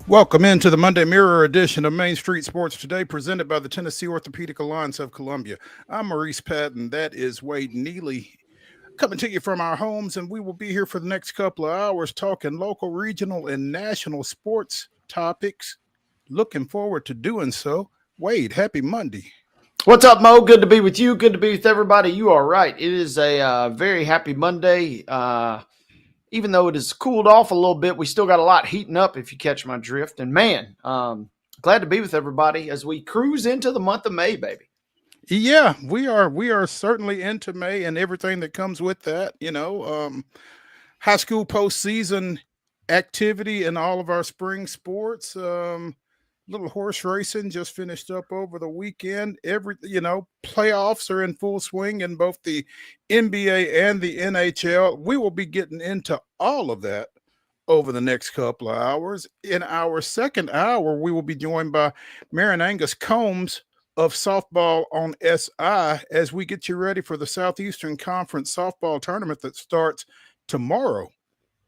Welcome into the Monday Mirror edition of Main Street Sports Today, presented by the Tennessee Orthopedic Alliance of Columbia. I'm Maurice Patton. That is Wade Neely coming to you from our homes, and we will be here for the next couple of hours talking local, regional, and national sports topics. Looking forward to doing so. Wade, happy Monday. What's up, Mo? Good to be with you. Good to be with everybody. You are right. It is a very happy Monday. Even though it has cooled off a little bit, we still got a lot heating up, if you catch my drift. And man, glad to be with everybody as we cruise into the month of May, baby. Yeah, we are. We are certainly into May and everything that comes with that. High school postseason activity in all of our spring sports. Little horse racing just finished up over the weekend. Playoffs are in full swing in both the NBA and the NHL. We will be getting into all of that over the next couple of hours. In our second hour, we will be joined by MAREN ANGUS-COOMBS of softball on SI as we get you ready for the Southeastern Conference softball tournament that starts tomorrow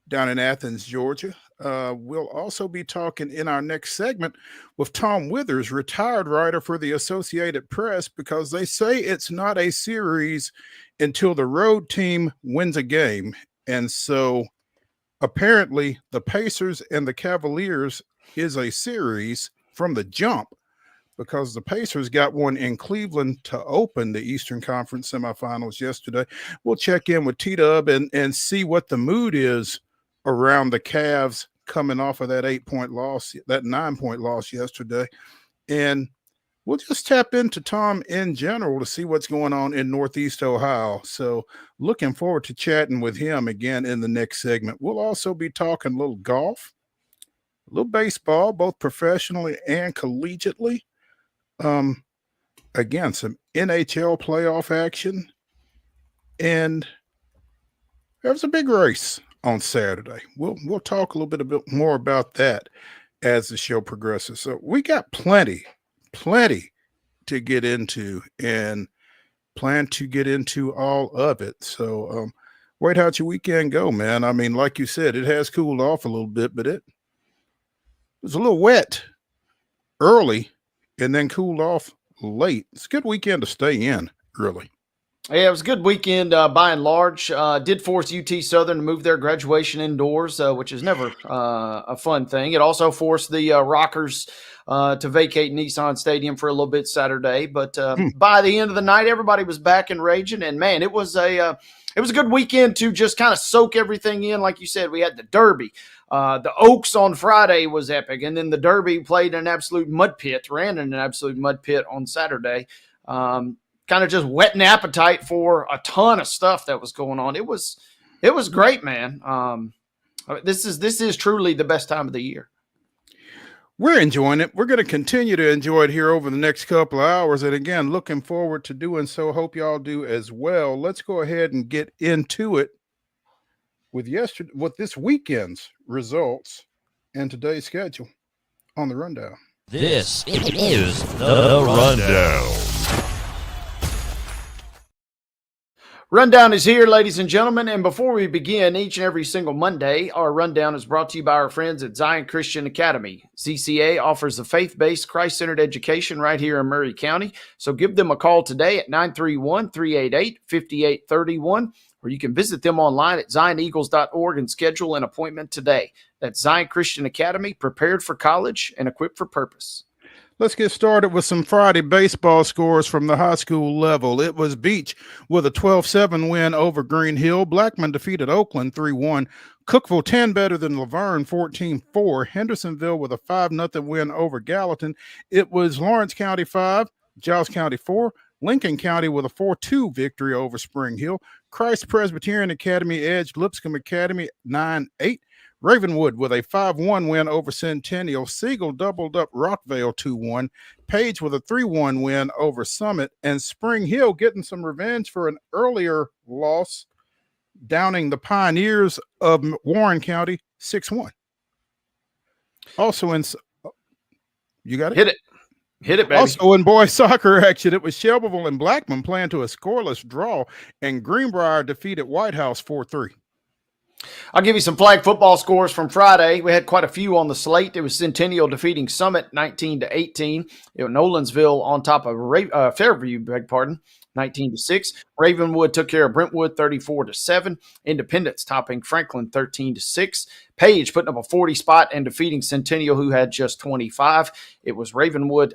down in Athens, Georgia. We'll also be talking in our next segment with Tom Withers, retired writer for the Associated Press, because they say it's not a series until the road team wins a game. And so apparently the Pacers and the Cavaliers is a series from the jump, because the Pacers got one in Cleveland to open the Eastern Conference semifinals yesterday. We'll check in with T-Dub and see what the mood is around the Cavs coming off of that 8-point loss, that 9-point loss yesterday. And we'll just tap into Tom in general to see what's going on in Northeast Ohio. So looking forward to chatting with him again in the next segment. We'll also be talking a little golf, a little baseball, both professionally and collegiately. Again, some NHL playoff action. And there was a big race on Saturday. We'll talk a little bit more about that as the show progresses. So we got plenty to get into and plan to get into all of it. So Wade, how'd your weekend go, man? I mean, like you said, it has cooled off a little bit, but it was a little wet early and then cooled off late. It's a good weekend to stay in, really. Yeah, it was a good weekend by and large. Did force UT Southern to move their graduation indoors, which is never a fun thing. It also forced the Rockers to vacate Nissan Stadium for a little bit Saturday. But by the end of the night, everybody was back and raging. And man, it was a good weekend to just kind of soak everything in. Like you said, we had the Derby. The Oaks on Friday was epic, and then the Derby played in an absolute mud pit, ran in an absolute mud pit on Saturday. Kind of just whetting appetite for a ton of stuff that was going on. It was great, man. This is truly the best time of the year. We're enjoying it. We're going to continue to enjoy it here over the next couple of hours. And again, looking forward to doing so. Hope y'all do as well. Let's go ahead and get into it with this weekend's results and today's schedule on the rundown. This is the rundown. Rundown is here, ladies and gentlemen, and before we begin, each and every single Monday, our rundown is brought to you by our friends at Zion Christian Academy. ZCA offers a faith-based, Christ-centered education right here in Murray County, so give them a call today at 931-388-5831, or you can visit them online at zioneagles.org and schedule an appointment today. That's Zion Christian Academy, prepared for college and equipped for purpose. Let's get started with some Friday baseball scores from the high school level. It was Beach with a 12-7 win over Green Hill. Blackman defeated Oakland 3-1. Cookeville 10 better than Laverne 14-4. Hendersonville with a 5-0 win over Gallatin. It was Lawrence County 5, Giles County 4. Lincoln County with a 4-2 victory over Spring Hill. Christ Presbyterian Academy edged Lipscomb Academy 9-8. Ravenwood with a 5-1 win over Centennial. Siegel doubled up Rockvale 2-1. Page with a 3-1 win over Summit. And Spring Hill getting some revenge for an earlier loss, downing the Pioneers of Warren County 6-1. Also in... You got it? Hit it. Hit it, baby. Also in boys soccer action, it was Shelbyville and Blackman playing to a scoreless draw, and Greenbrier defeated White House 4-3. I'll give you some flag football scores from Friday. We had quite a few on the slate. It was Centennial defeating Summit 19-18. It was Nolensville on top of Fairview, 19-6. Ravenwood took care of Brentwood 34-7. Independence topping Franklin 13-6. Page putting up a 40 spot and defeating Centennial, who had just 25. It was Ravenwood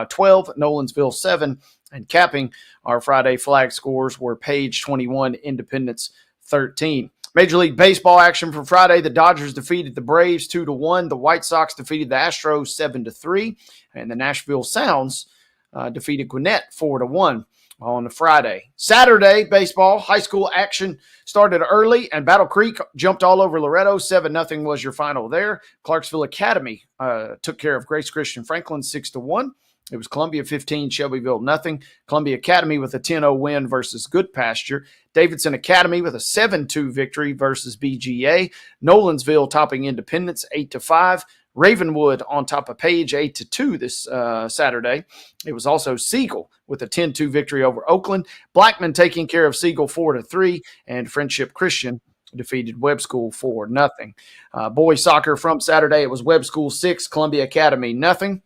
12, Nolensville 7. And capping our Friday flag scores were Page 21, Independence 13. Major League Baseball action for Friday. The Dodgers defeated the Braves 2-1. The White Sox defeated the Astros 7-3. And the Nashville Sounds defeated Gwinnett 4-1 on the Friday. Saturday, baseball, high school action started early, and Battle Creek jumped all over Loretto. 7-0 was your final there. Clarksville Academy took care of Grace Christian Franklin 6-1. It was Columbia 15, Shelbyville nothing. Columbia Academy with a 10-0 win versus Good Pasture. Davidson Academy with a 7-2 victory versus BGA. Nolensville topping Independence 8-5. Ravenwood on top of Page 8-2 this Saturday. It was also Siegel with a 10-2 victory over Oakland. Blackman taking care of Siegel 4-3, and Friendship Christian defeated Webb School 4-0. Boys soccer from Saturday, it was Webb School 6, Columbia Academy nothing.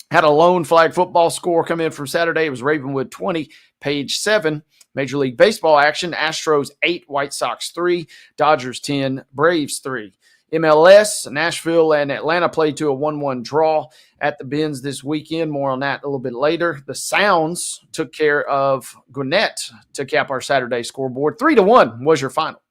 Had a lone flag football score come in from Saturday. It was Ravenwood 20, Page 7. Major League Baseball action, Astros 8, White Sox 3, Dodgers 10, Braves 3. MLS, Nashville and Atlanta played to a 1-1 draw at the Benz this weekend. More on that a little bit later. The Sounds took care of Gwinnett to cap our Saturday scoreboard. 3-1 was your final.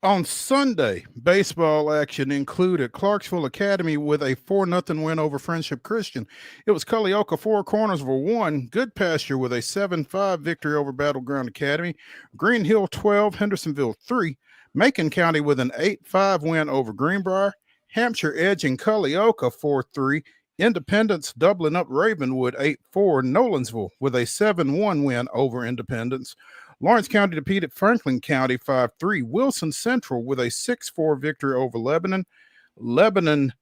On Sunday, baseball action included Clarksville Academy with a 4-0 win over Friendship Christian. It was Culleoka 4, Cornersville 1, Good Pasture with a 7-5 victory over Battleground Academy, Green Hill 12, Hendersonville 3, Macon County with an 8-5 win over Greenbrier, Hampshire edging Culleoka 4-3, Independence doubling up Ravenwood 8-4, Nolensville with a 7-1 win over Independence, Lawrence County defeated Franklin County 5-3. Wilson Central with a 6-4 victory over Lebanon. Lebanon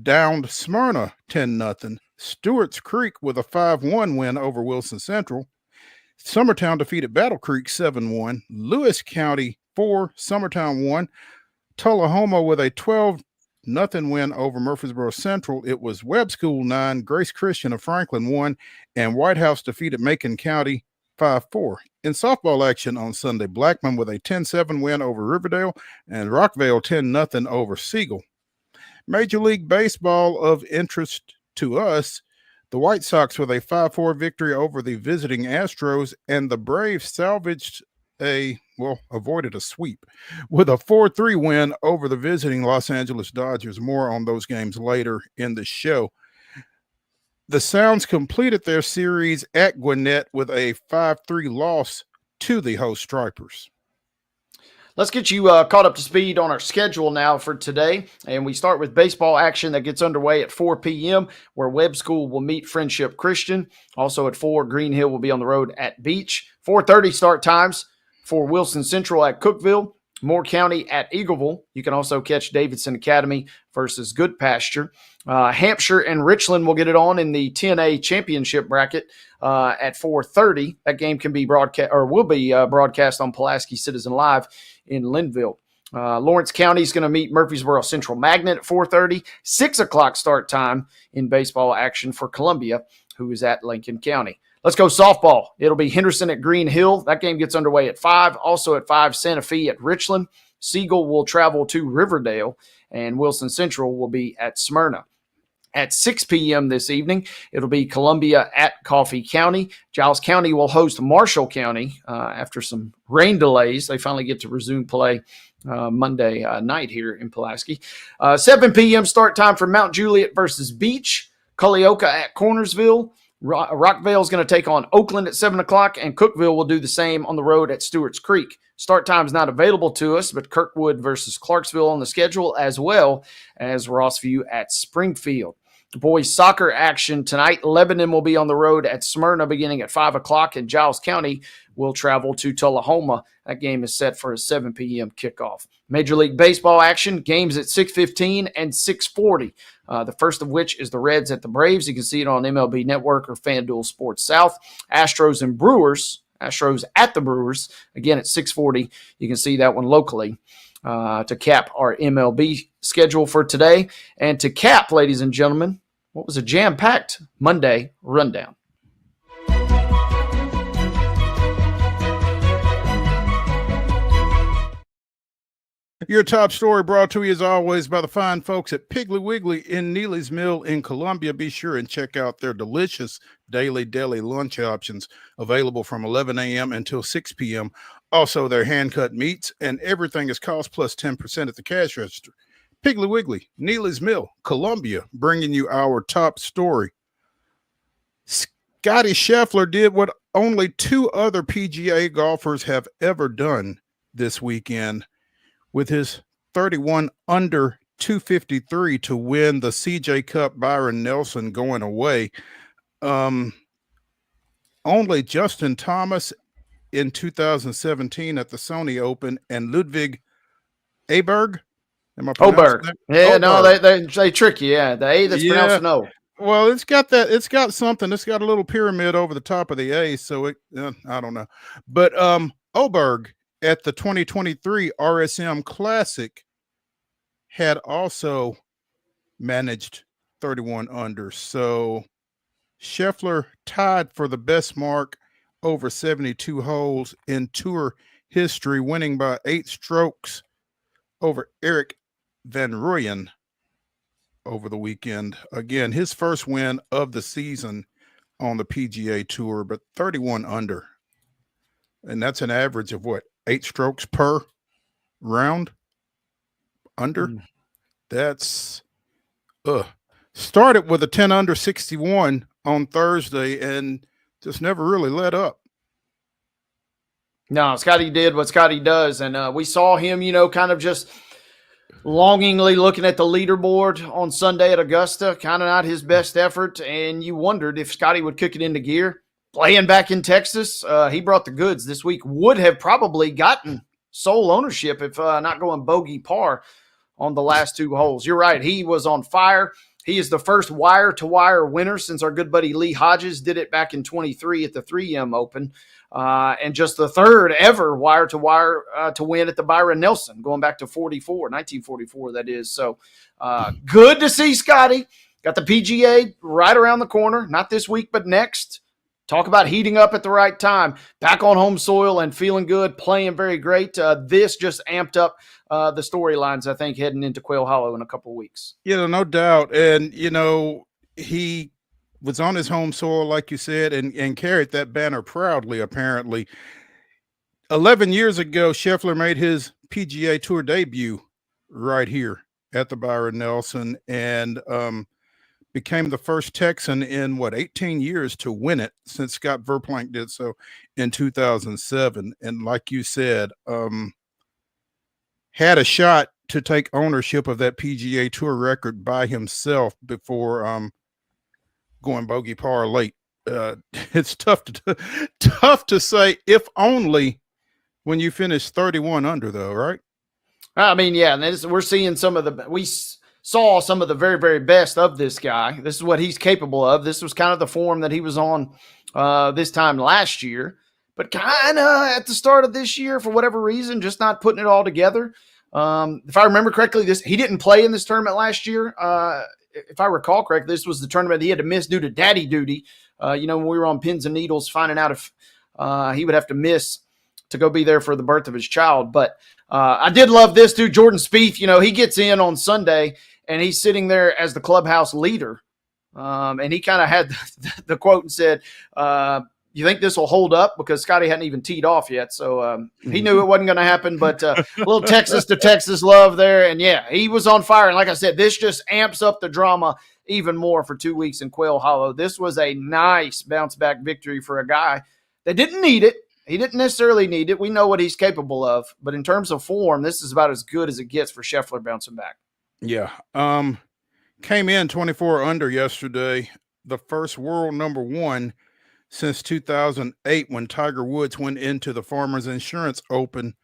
downed Smyrna 10-0. Stewart's Creek with a 5-1 win over Wilson Central. Summertown defeated Battle Creek 7-1. Lewis County 4, Summertown 1. Tullahoma with a 12-0 win over Murfreesboro Central. It was Webb School 9, Grace Christian of Franklin 1, and White House defeated Macon County 5-4. In softball action on Sunday, Blackman with a 10-7 win over Riverdale and Rockvale 10-0 over Siegel. Major League Baseball of interest to us, the White Sox with a 5-4 victory over the visiting Astros, and the Braves avoided a sweep with a 4-3 win over the visiting Los Angeles Dodgers. More on those games later in the show. The Sounds completed their series at Gwinnett with a 5-3 loss to the host Stripers. Let's get you caught up to speed on our schedule now for today. And we start with baseball action that gets underway at 4 p.m., where Webb School will meet Friendship Christian. Also at 4, Green Hill will be on the road at Beach. 4:30 start times for Wilson Central at Cookeville, Moore County at Eagleville. You can also catch Davidson Academy versus Good Pasture. Hampshire and Richland will get it on in the 10A championship bracket at 4:30. That game can be broadcast or will be broadcast on Pulaski Citizen Live in Linville. Lawrence County is going to meet Murfreesboro Central Magnet at 4:30. 6 o'clock start time in baseball action for Columbia, who is at Lincoln County. Let's go softball. It'll be Henderson at Green Hill. That game gets underway at 5. Also at 5, Santa Fe at Richland. Siegel will travel to Riverdale, and Wilson Central will be at Smyrna. At 6 p.m. this evening, it'll be Columbia at Coffee County. Giles County will host Marshall County after some rain delays. They finally get to resume play Monday night here in Pulaski. 7 p.m. start time for Mount Juliet versus Beach. Culleoka at Cornersville. Rockvale is going to take on Oakland at 7 o'clock, and Cookeville will do the same on the road at Stewart's Creek. Start time is not available to us, but Kirkwood versus Clarksville on the schedule, as well as Rossview at Springfield. Boys soccer action tonight. Lebanon will be on the road at Smyrna beginning at 5 o'clock, and Giles County will travel to Tullahoma. That game is set for a 7 p.m. kickoff. Major League Baseball action, games at 6:15 and 6:40. The first of which is the Reds at the Braves. You can see it on MLB Network or FanDuel Sports South. Astros and Brewers Astros at the Brewers, again at 6:40. You can see that one locally to cap our MLB schedule for today. And to cap, ladies and gentlemen, what was a jam-packed Monday rundown. Your top story brought to you as always by the fine folks at Piggly Wiggly in Neely's Mill in Columbia. Be sure and check out their delicious daily deli lunch options available from 11 a.m. until 6 p.m. Also, their hand-cut meats and everything is cost plus 10% at the cash register. Piggly Wiggly, Neely's Mill, Columbia, bringing you our top story. Scotty Scheffler did what only 2 other PGA golfers have ever done this weekend, with his 31 under 253 to win the CJ Cup. Byron Nelson going away. Only Justin Thomas in 2017 at the Sony Open and Ludwig Aberg. Am I pronouncing that? Yeah, Oberg. no, they trick you. Yeah, the A that's pronounced an O. Well, it's got something. It's got a little pyramid over the top of the A, so I don't know. But Oberg at the 2023 RSM Classic had also managed 31 under. So Scheffler tied for the best mark over 72 holes in tour history, winning by 8 strokes over Eric Van Rooyen over the weekend. Again, his first win of the season on the PGA Tour, but 31 under. And that's an average of what? 8 strokes per round under. That's started with a 10 under 61 on Thursday and just never really let up. No, Scotty did what Scotty does, and we saw him, kind of just longingly looking at the leaderboard on Sunday at Augusta, kind of not his best effort, and you wondered if Scotty would kick it into gear. Playing back in Texas, he brought the goods this week. Would have probably gotten sole ownership if not going bogey par on the last 2 holes. You're right. He was on fire. He is the first wire-to-wire winner since our good buddy Lee Hodges did it back in 23 at the 3M Open, and just the third ever wire-to-wire to win at the Byron Nelson, going back to 1944, that is. So good to see Scotty. Got the PGA right around the corner, not this week, but next. Talk about heating up at the right time. Back on home soil and feeling good, playing very great. This just amped up the storylines, I think, heading into Quail Hollow in a couple of weeks. No doubt. And, he was on his home soil, like you said, and carried that banner proudly, apparently. 11 years ago, Scheffler made his PGA Tour debut right here at the Byron Nelson and became the first Texan in 18 years to win it since Scott Verplank did so in 2007. And like you said, had a shot to take ownership of that PGA Tour record by himself before going bogey par late. It's tough to say, if only when you finish 31 under, though, right? I mean, yeah, and we're seeing we saw some of the very, very best of this guy. This is what he's capable of. This was kind of the form that he was on this time last year, but kind of at the start of this year, for whatever reason, just not putting it all together. If I remember correctly, he didn't play in this tournament last year. If I recall correctly, this was the tournament he had to miss due to daddy duty. When we were on pins and needles, finding out if he would have to miss to go be there for the birth of his child. But I did love this dude, Jordan Spieth. He gets in on Sunday and he's sitting there as the clubhouse leader. And he kind of had the quote and said, you think this will hold up? Because Scotty hadn't even teed off yet. So he knew it wasn't going to happen, but a little Texas to Texas love there. And yeah, he was on fire. And like I said, this just amps up the drama even more for 2 weeks in Quail Hollow. This was a nice bounce back victory for a guy that didn't need it. He didn't necessarily need it. We know what he's capable of, but in terms of form, this is about as good as it gets for Scheffler bouncing back. Yeah. Came in 24 under yesterday, the first world number 1 since 2008 when Tiger Woods went into the Farmers Insurance Open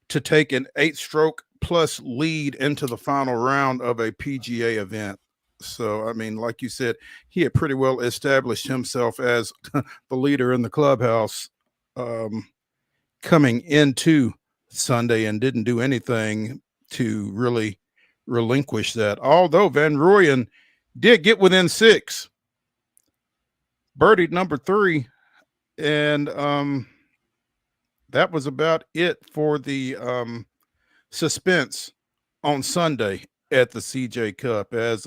to take an 8-stroke plus lead into the final round of a PGA event. So, I mean, like you said, he had pretty well established himself as the leader in the clubhouse coming into Sunday and didn't do anything to really relinquish that. Although Van Rooyen did get within 6, birdied number 3, and that was about it for the suspense on Sunday at the CJ Cup, as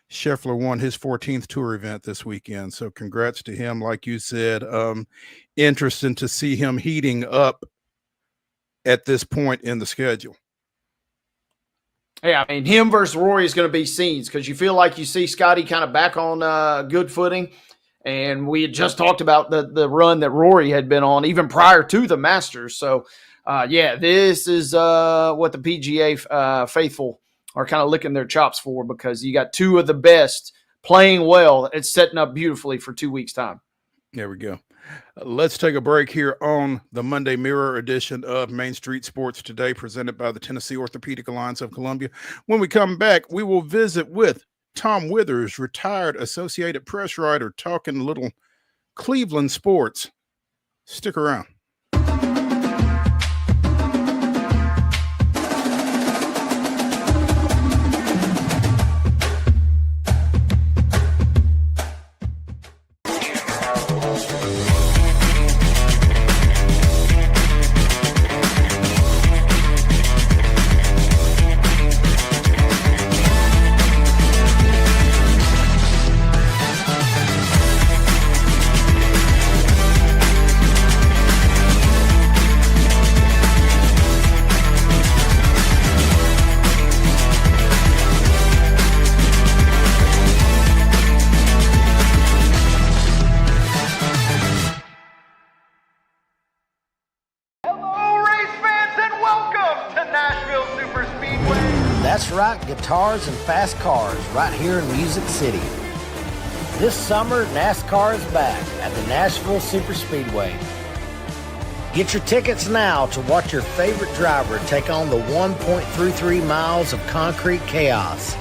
Scheffler won his 14th tour event this weekend. So congrats to him. Like you said, interesting to see him heating up at this point in the schedule. Yeah, I mean, him versus Rory is going to be scenes, because you feel like you see Scotty kind of back on good footing. And we had just talked about the run that Rory had been on even prior to the Masters. So, this is what the PGA faithful are kind of licking their chops for, because you got 2 of the best playing well. It's setting up beautifully for 2 weeks' time. There we go. Let's take a break here on the Monday Mirror edition of Main Street Sports Today, presented by the Tennessee Orthopedic Alliance of Columbia. When we come back, we will visit with Tom Withers, retired Associated Press writer, talking a little Cleveland sports. Stick around. That's right, guitars and fast cars right here in Music City. This summer, NASCAR is back at the Nashville Superspeedway. Get your tickets now to watch your favorite driver take on the 1.33 miles of concrete chaos.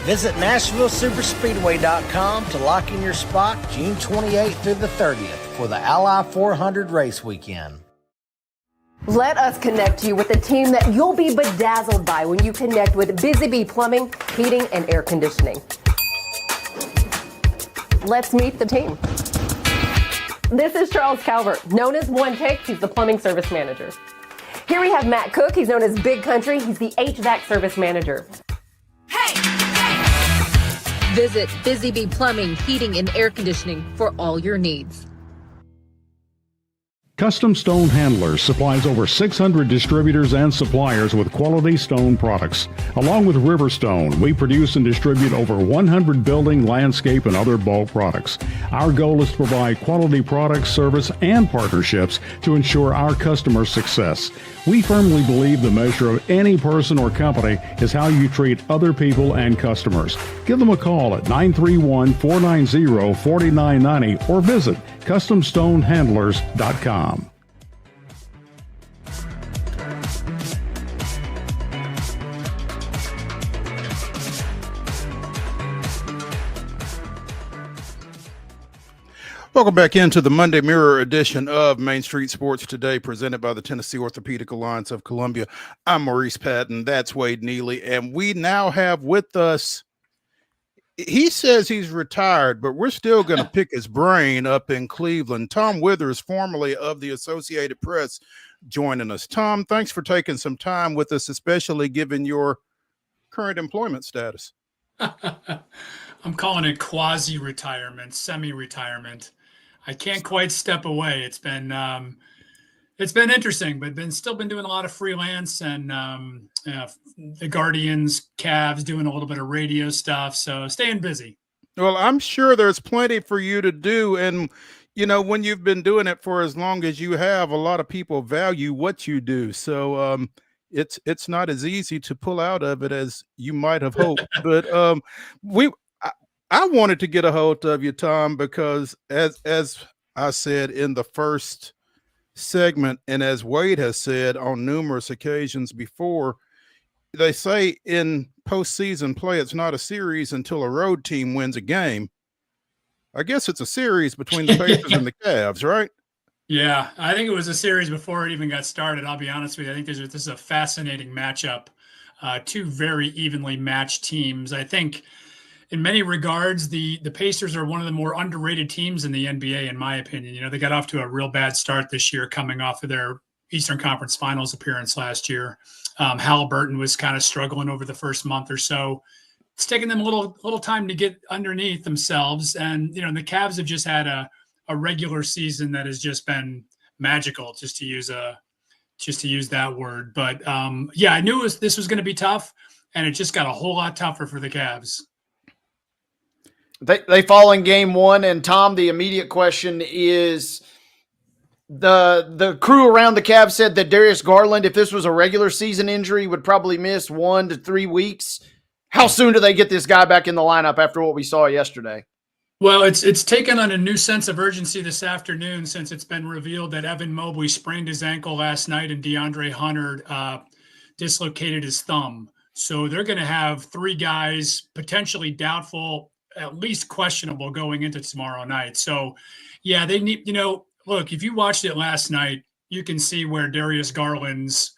Visit NashvilleSuperspeedway.com to lock in your spot June 28th through the 30th for the Ally 400 race weekend. Let us connect you with a team that you'll be bedazzled by when you connect with Busy Bee Plumbing, Heating, and Air Conditioning. Let's meet the team. This is Charles Calvert, known as One Take. He's the plumbing service manager. Here we have Matt Cook. He's known as Big Country. He's the HVAC service manager. Visit Busy Bee Plumbing, Heating, and Air Conditioning for all your needs. Custom Stone Handlers supplies over 600 distributors and suppliers with quality stone products. Along with Riverstone, we produce and distribute over 100 building, landscape, and other bulk products. Our goal is to provide quality products, service, and partnerships to ensure our customers' success. We firmly believe the measure of any person or company is how you treat other people and customers. Give them a call at 931-490-4990 or visit CustomStoneHandlers.com. Welcome back into the Monday Mirror edition of Main Street Sports Today, presented by the Tennessee Orthopedic Alliance of Columbia. I'm Maurice Patton. That's Wade Neely. And we now have with us, he says he's retired, but we're still going to pick his brain up in Cleveland. Tom Withers, formerly of the Associated Press, joining us. Tom, thanks for taking some time with us, especially given your current employment status. I'm calling it quasi-retirement, semi-retirement. I can't quite step away. It's been interesting, but still been doing a lot of freelance and the Guardians, Cavs, doing a little bit of radio stuff. So staying busy. Well, I'm sure there's plenty for you to do. And, you know, when you've been doing it for as long as you have, a lot of people value what you do. So it's not as easy to pull out of it as you might have hoped. But I wanted to get a hold of you, Tom, because as I said in the first segment, and as Wade has said on numerous occasions before, they say in postseason play, it's not a series until a road team wins a game. I guess it's a series between the Pacers and the Cavs, right? Yeah, I think it was a series before it even got started. I'll be honest with you. I think this is a fascinating matchup. Two very evenly matched teams. I think in many regards, the Pacers are one of the more underrated teams in the NBA, in my opinion. They got off to a real bad start this year, coming off of their Eastern Conference Finals appearance last year. Halliburton was kind of struggling over the first month or so. It's taken them a little time to get underneath themselves, and the Cavs have just had a regular season that has just been magical, just to use that word. But yeah, I knew this was going to be tough, and it just got a whole lot tougher for the Cavs. They fall in game one, and Tom, the immediate question is the crew around the Cavs said that Darius Garland, if this was a regular season injury, would probably miss 1 to 3 weeks. How soon do they get this guy back in the lineup after what we saw yesterday? Well, it's taken on a new sense of urgency this afternoon, since it's been revealed that Evan Mobley sprained his ankle last night and DeAndre Hunter dislocated his thumb. So they're going to have 3 guys potentially doubtful, at least questionable, going into tomorrow night. So yeah, they need, look, if you watched it last night, you can see where Darius Garland's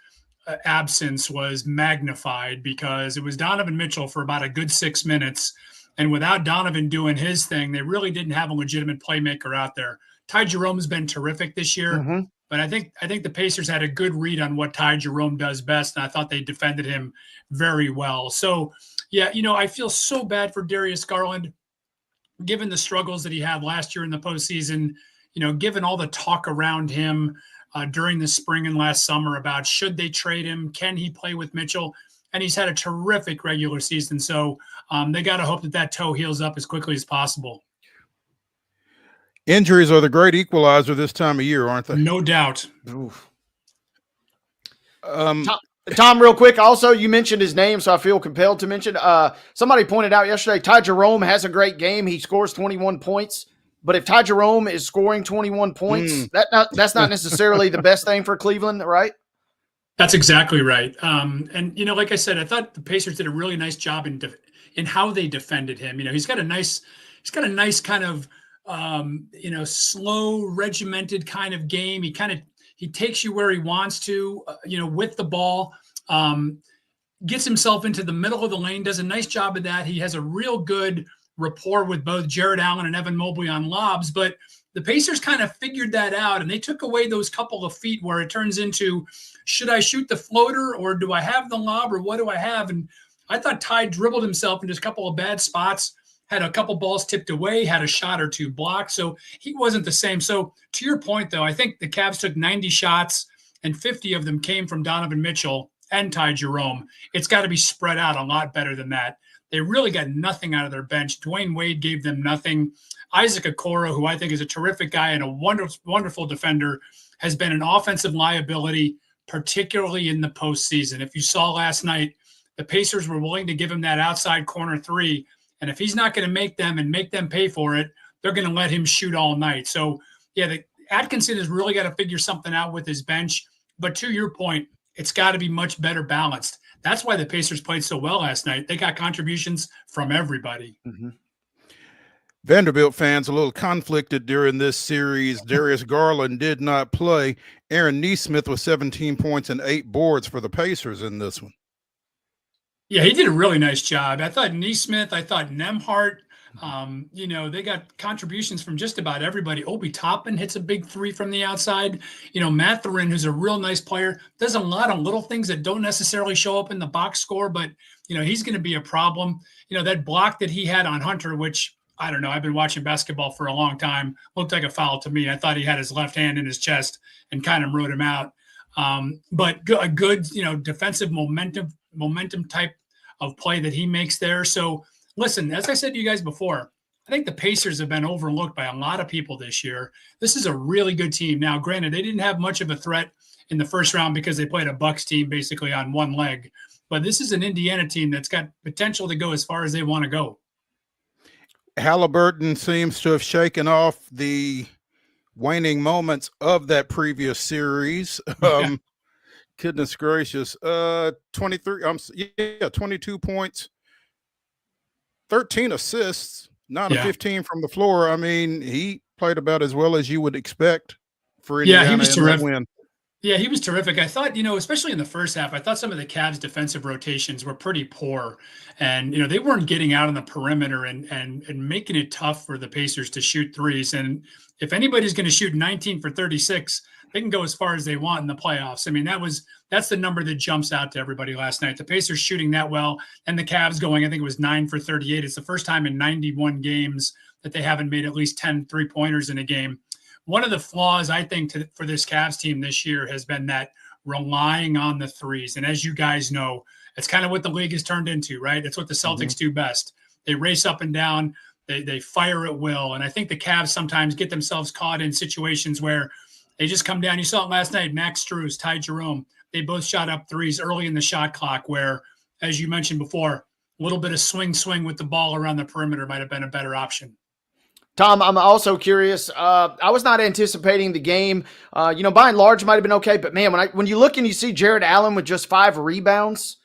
absence was magnified, because it was Donovan Mitchell for about a good 6 minutes. And without Donovan doing his thing, they really didn't have a legitimate playmaker out there. Ty Jerome's been terrific this year, but I think the Pacers had a good read on what Ty Jerome does best, and I thought they defended him very well. So, yeah, I feel so bad for Darius Garland, given the struggles that he had last year in the postseason, given all the talk around him during the spring and last summer about should they trade him, can he play with Mitchell? And he's had a terrific regular season. So they got to hope that toe heals up as quickly as possible. Injuries are the great equalizer this time of year, aren't they? No doubt. Tom, real quick, also, you mentioned his name, so I feel compelled to mention. Somebody pointed out yesterday, Ty Jerome has a great game. He scores 21 points. But if Ty Jerome is scoring 21 points, that's not necessarily the best thing for Cleveland, right? That's exactly right. And like I said, I thought the Pacers did a really nice job in how they defended him. He's got a nice kind of slow, regimented kind of game. He takes you where he wants to, with the ball. Gets himself into the middle of the lane. Does a nice job of that. He has a real good rapport with both Jared Allen and Evan Mobley on lobs, but the Pacers kind of figured that out, and they took away those couple of feet where it turns into, should I shoot the floater, or do I have the lob, or what do I have? And I thought Ty dribbled himself into a couple of bad spots, had a couple balls tipped away, had a shot or 2 blocked, so he wasn't the same. So to your point, though, I think the Cavs took 90 shots, and 50 of them came from Donovan Mitchell and Ty Jerome. It's got to be spread out a lot better than that. They really got nothing out of their bench. Dwayne Wade gave them nothing. Isaac Okoro, who I think is a terrific guy and a wonderful defender, has been an offensive liability, particularly in the postseason. If you saw last night, the Pacers were willing to give him that outside corner 3, and if he's not going to make them pay for it, they're going to let him shoot all night. So, yeah, Atkinson has really got to figure something out with his bench. But to your point, it's got to be much better balanced. That's why the Pacers played so well last night. They got contributions from everybody. Vanderbilt fans a little conflicted during this series. Darius Garland did not play. Aaron Nesmith with 17 points and 8 boards for the Pacers in this one. Yeah, he did a really nice job. I thought Nesmith, I thought Nembhard, they got contributions from just about everybody. Obi Toppin hits a big 3 from the outside. Mathurin, who's a real nice player, does a lot of little things that don't necessarily show up in the box score, but, he's going to be a problem. That block that he had on Hunter, which, I don't know, I've been watching basketball for a long time, looked like a foul to me. I thought he had his left hand in his chest and kind of wrote him out. But a good, defensive momentum type of play that he makes there. So, listen, as I said to you guys before, I think the Pacers have been overlooked by a lot of people this year. This is a really good team. Now, granted, they didn't have much of a threat in the first round because they played a Bucks team basically on one leg. But this is an Indiana team that's got potential to go as far as they want to go. Halliburton seems to have shaken off the waning moments of that previous series. Goodness gracious. 22 points. 13 assists, 9 of 15 from the floor. I mean, he played about as well as you would expect for Yeah, he Indiana was in that terrific. win. Yeah, he was terrific. I thought, especially in the first half, I thought some of the Cavs' defensive rotations were pretty poor, and they weren't getting out on the perimeter and making it tough for the Pacers to shoot threes. And if anybody's going to shoot 19 for 36, they can go as far as they want in the playoffs. I mean, that's the number that jumps out to everybody last night. The Pacers shooting that well, and the Cavs going, I think it was 9 for 38. It's the first time in 91 games that they haven't made at least 10 3-pointers in a game. One of the flaws, I think, for this Cavs team this year has been that relying on the threes. And as you guys know, it's kind of what the league has turned into, right? It's what the Celtics do best. They race up and down. They fire at will. And I think the Cavs sometimes get themselves caught in situations where they just come down. You saw it last night. Max Strus, Ty Jerome, they both shot up threes early in the shot clock where, as you mentioned before, a little bit of swing with the ball around the perimeter might have been a better option. Tom, I'm also curious. I was not anticipating the game. By and large, it might have been okay. But, man, when you look and you see Jared Allen with just 5 rebounds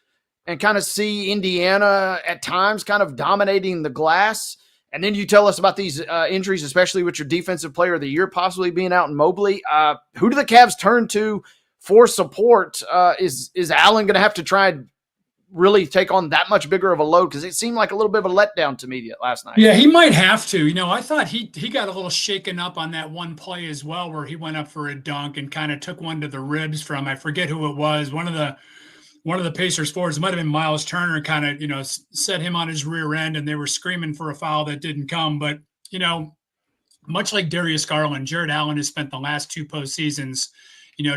and kind of see Indiana at times kind of dominating the glass, and then you tell us about these injuries, especially with your defensive player of the year possibly being out in Mobley, who do the Cavs turn to for support? Is Allen going to have to try and really take on that much bigger of a load? Because it seemed like a little bit of a letdown to me last night. Yeah, he might have to. I thought he got a little shaken up on that one play as well, where he went up for a dunk and kind of took one to the ribs from, I forget who it was, one of the Pacers forwards. It might have been Miles Turner, kind of set him on his rear end, and they were screaming for a foul that didn't come. But much like Darius Garland, Jared Allen has spent the last 2 postseasons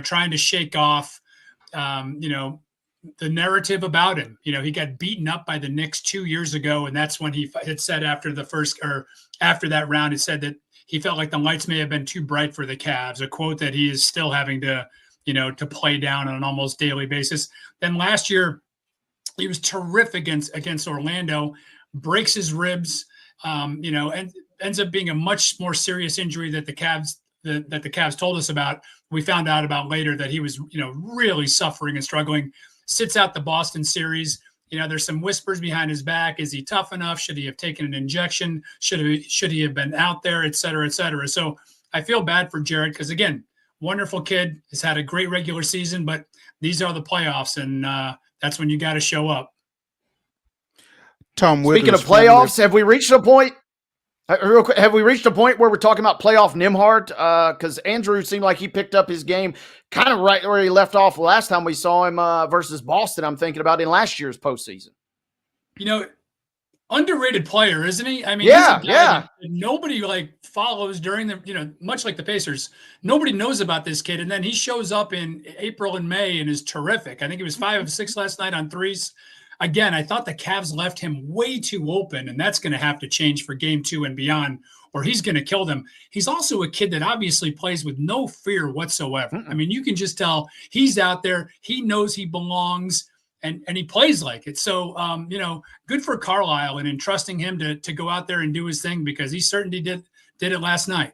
trying to shake off the narrative about him. He got beaten up by the Knicks 2 years ago, and that's when he had said after that round, he said that he felt like the lights may have been too bright for the Cavs, a quote that he is still having to play down on an almost daily basis. Then last year, he was terrific against Orlando, breaks his ribs, and ends up being a much more serious injury that the Cavs told us about. We found out about later that he was, really suffering and struggling. Sits out the Boston series. There's some whispers behind his back. Is he tough enough? Should he have taken an injection? Should he have been out there, et cetera, et cetera? So I feel bad for Jared because, again, wonderful kid, has had a great regular season, but these are the playoffs, and that's when you got to show up. Tom, speaking of playoffs, have we reached a point? Real quick, have we reached a point where we're talking about playoff Nembhard? Because Andrew seemed like he picked up his game kind of right where he left off last time we saw him versus Boston. I'm thinking about in last year's postseason. Underrated player, isn't he? I mean, yeah. That nobody follows during the, much like the Pacers, nobody knows about this kid. And then he shows up in April and May and is terrific. I think he was 5 of 6 last night on threes. Again, I thought the Cavs left him way too open, and that's going to have to change for game 2 and beyond, or he's going to kill them. He's also a kid that obviously plays with no fear whatsoever. I mean, you can just tell he's out there. He knows he belongs, and he plays like it. So, good for Carlisle and entrusting him to go out there and do his thing, because he certainly did it last night.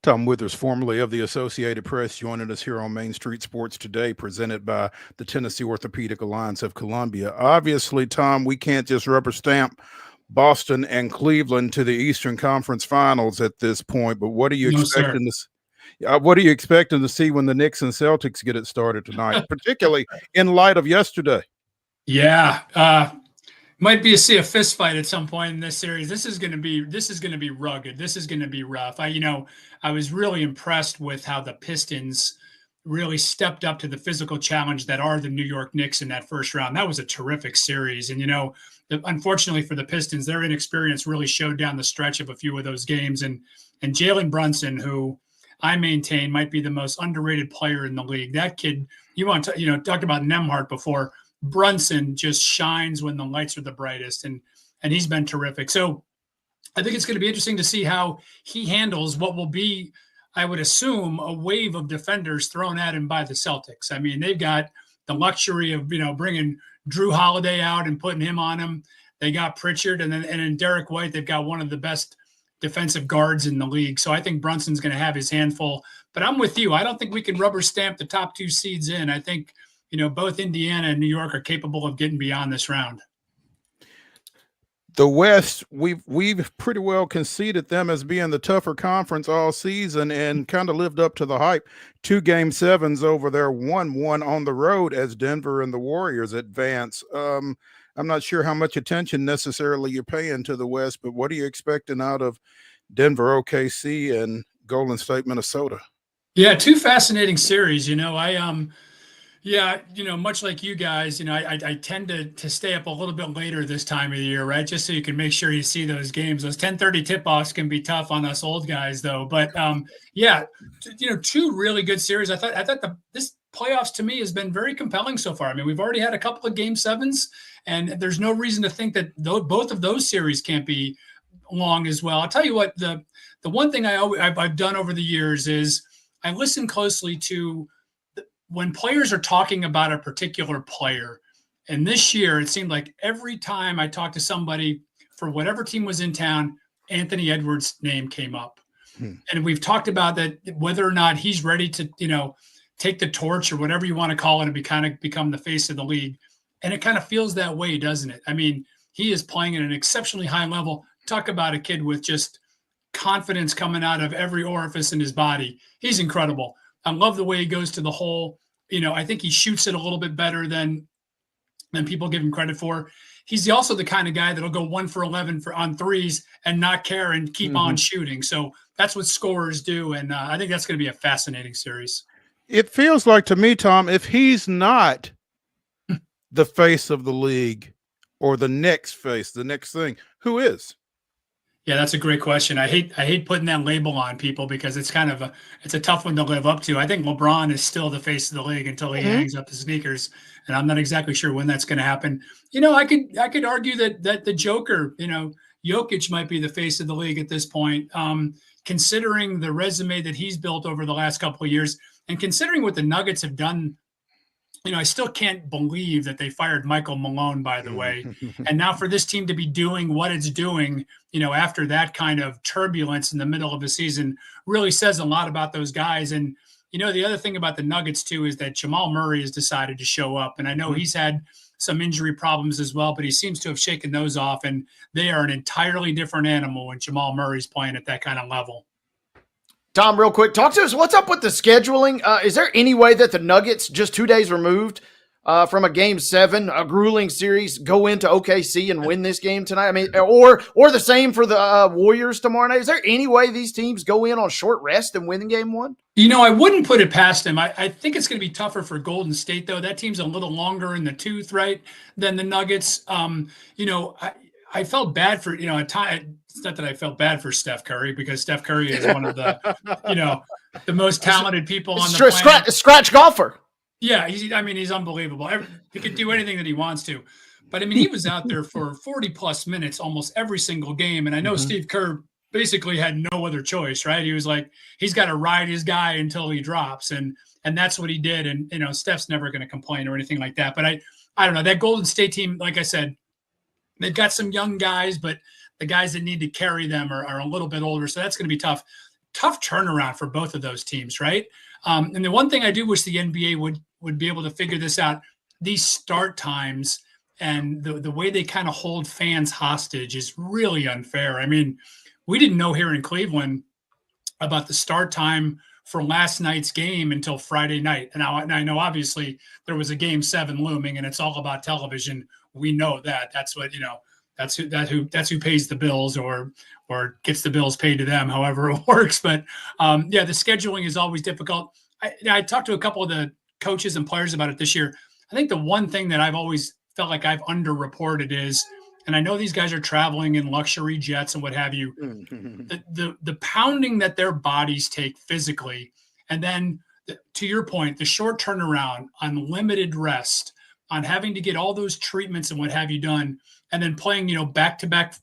Tom Withers, formerly of the Associated Press, joining us here on Main Street Sports Today, presented by the Tennessee Orthopedic Alliance of Columbia. Obviously, Tom, we can't just rubber stamp Boston and Cleveland to the Eastern Conference Finals at this point, but what are you expecting what are you expecting to see when the Knicks and Celtics get it started tonight, particularly in light of yesterday? Yeah, might see a fist fight at some point in this series. This is going to be rugged. This is going to be rough. I was really impressed with how the Pistons really stepped up to the physical challenge that are the New York Knicks in that first round. That was a terrific series. And, unfortunately for the Pistons, their inexperience really showed down the stretch of a few of those games. And Jalen Brunson, who I maintain might be the most underrated player in the league. That kid, talked about Nembhard before. Brunson just shines when the lights are the brightest, and he's been terrific. So I think it's going to be interesting to see how he handles what will be, I would assume, a wave of defenders thrown at him by the Celtics. I mean, they've got the luxury of, bringing Drew Holiday out and putting him on him. They got Pritchard, and in Derek White, they've got one of the best defensive guards in the league. So I think Brunson's going to have his handful. But I'm with you. I don't think we can rubber stamp the top 2 seeds in. I think both Indiana and New York are capable of getting beyond this round. The West, we've pretty well conceded them as being the tougher conference all season and kind of lived up to the hype. 2 game sevens over there, 1-1 on the road as Denver and the Warriors advance. I'm not sure how much attention necessarily you're paying to the West, but what are you expecting out of Denver, OKC, and Golden State, Minnesota? Yeah, 2 fascinating series. Yeah, much like you guys, I tend to stay up a little bit later this time of the year, right? Just so you can make sure you see those games. Those 10:30 tip-offs can be tough on us old guys, though. But yeah, 2 really good series. I thought this playoffs to me has been very compelling so far. I mean, we've already had a couple of game sevens, and there's no reason to think that both of those series can't be long as well. I'll tell you what, the one thing I've done over the years is I listen closely to when players are talking about a particular player. And this year, it seemed like every time I talked to somebody for whatever team was in town, Anthony Edwards' name came up. And we've talked about that, whether or not he's ready to, take the torch or whatever you want to call it and become the face of the league. And it kind of feels that way, doesn't it? I mean, he is playing at an exceptionally high level. Talk about a kid with just confidence coming out of every orifice in his body. He's incredible. I love the way he goes to the hole. I think he shoots it a little bit better than people give him credit for. He's also the kind of guy that'll go 1 for 11 on threes and not care and keep on shooting. So that's what scorers do. And I think that's going to be a fascinating series. It feels like to me, Tom, if he's not the face of the league or the next face, the next thing, who is? Yeah, that's a great question. I hate putting that label on people because it's it's a tough one to live up to. I think LeBron is still the face of the league until he hangs up the sneakers, and I'm not exactly sure when that's going to happen. I could argue that the Joker, Jokic might be the face of the league at this point, considering the resume that he's built over the last couple of years, and considering what the Nuggets have done. I still can't believe that they fired Michael Malone, by the way. And now for this team to be doing what it's doing, after that kind of turbulence in the middle of the season really says a lot about those guys. And, the other thing about the Nuggets, too, is that Jamal Murray has decided to show up. And I know he's had some injury problems as well, but he seems to have shaken those off. And they are an entirely different animal when Jamal Murray's playing at that kind of level. Tom, real quick, talk to us. What's up with the scheduling? Is there any way that the Nuggets, just 2 days removed from a game 7, a grueling series, go into OKC and win this game tonight? I mean, or the same for the Warriors tomorrow night. Is there any way these teams go in on short rest and win game 1? I wouldn't put it past them. I think it's going to be tougher for Golden State, though. That team's a little longer in the tooth, right, than the Nuggets. I felt bad for, at time. It's not that I felt bad for Steph Curry because Steph Curry is one of the, the most talented people on the planet. Scratch golfer. Yeah, he's unbelievable. He could do anything that he wants to. But, he was out there for 40-plus minutes almost every single game. And I know Steve Kerr basically had no other choice, right? He was like, he's got to ride his guy until he drops. And that's what he did. And, Steph's never going to complain or anything like that. But I don't know. That Golden State team, like I said, they've got some young guys, but the guys that need to carry them are a little bit older. So that's going to be tough. Tough turnaround for both of those teams, right? And the one thing I do wish the NBA would be able to figure this out, these start times and the way they kind of hold fans hostage is really unfair. I mean, we didn't know here in Cleveland about the start time for last night's game until Friday night. And I know obviously there was a game 7 looming and it's all about television. We know that. That's what, that's who pays the bills or gets the bills paid to them, however it works. But the scheduling is always difficult. I talked to a couple of the coaches and players about it this year. I think the one thing that I've always felt like I've underreported is, and I know these guys are traveling in luxury jets and what have you, the pounding that their bodies take physically. And then to your point, the short turnaround on limited rest, on having to get all those treatments and what have you done, and then playing, back-to-back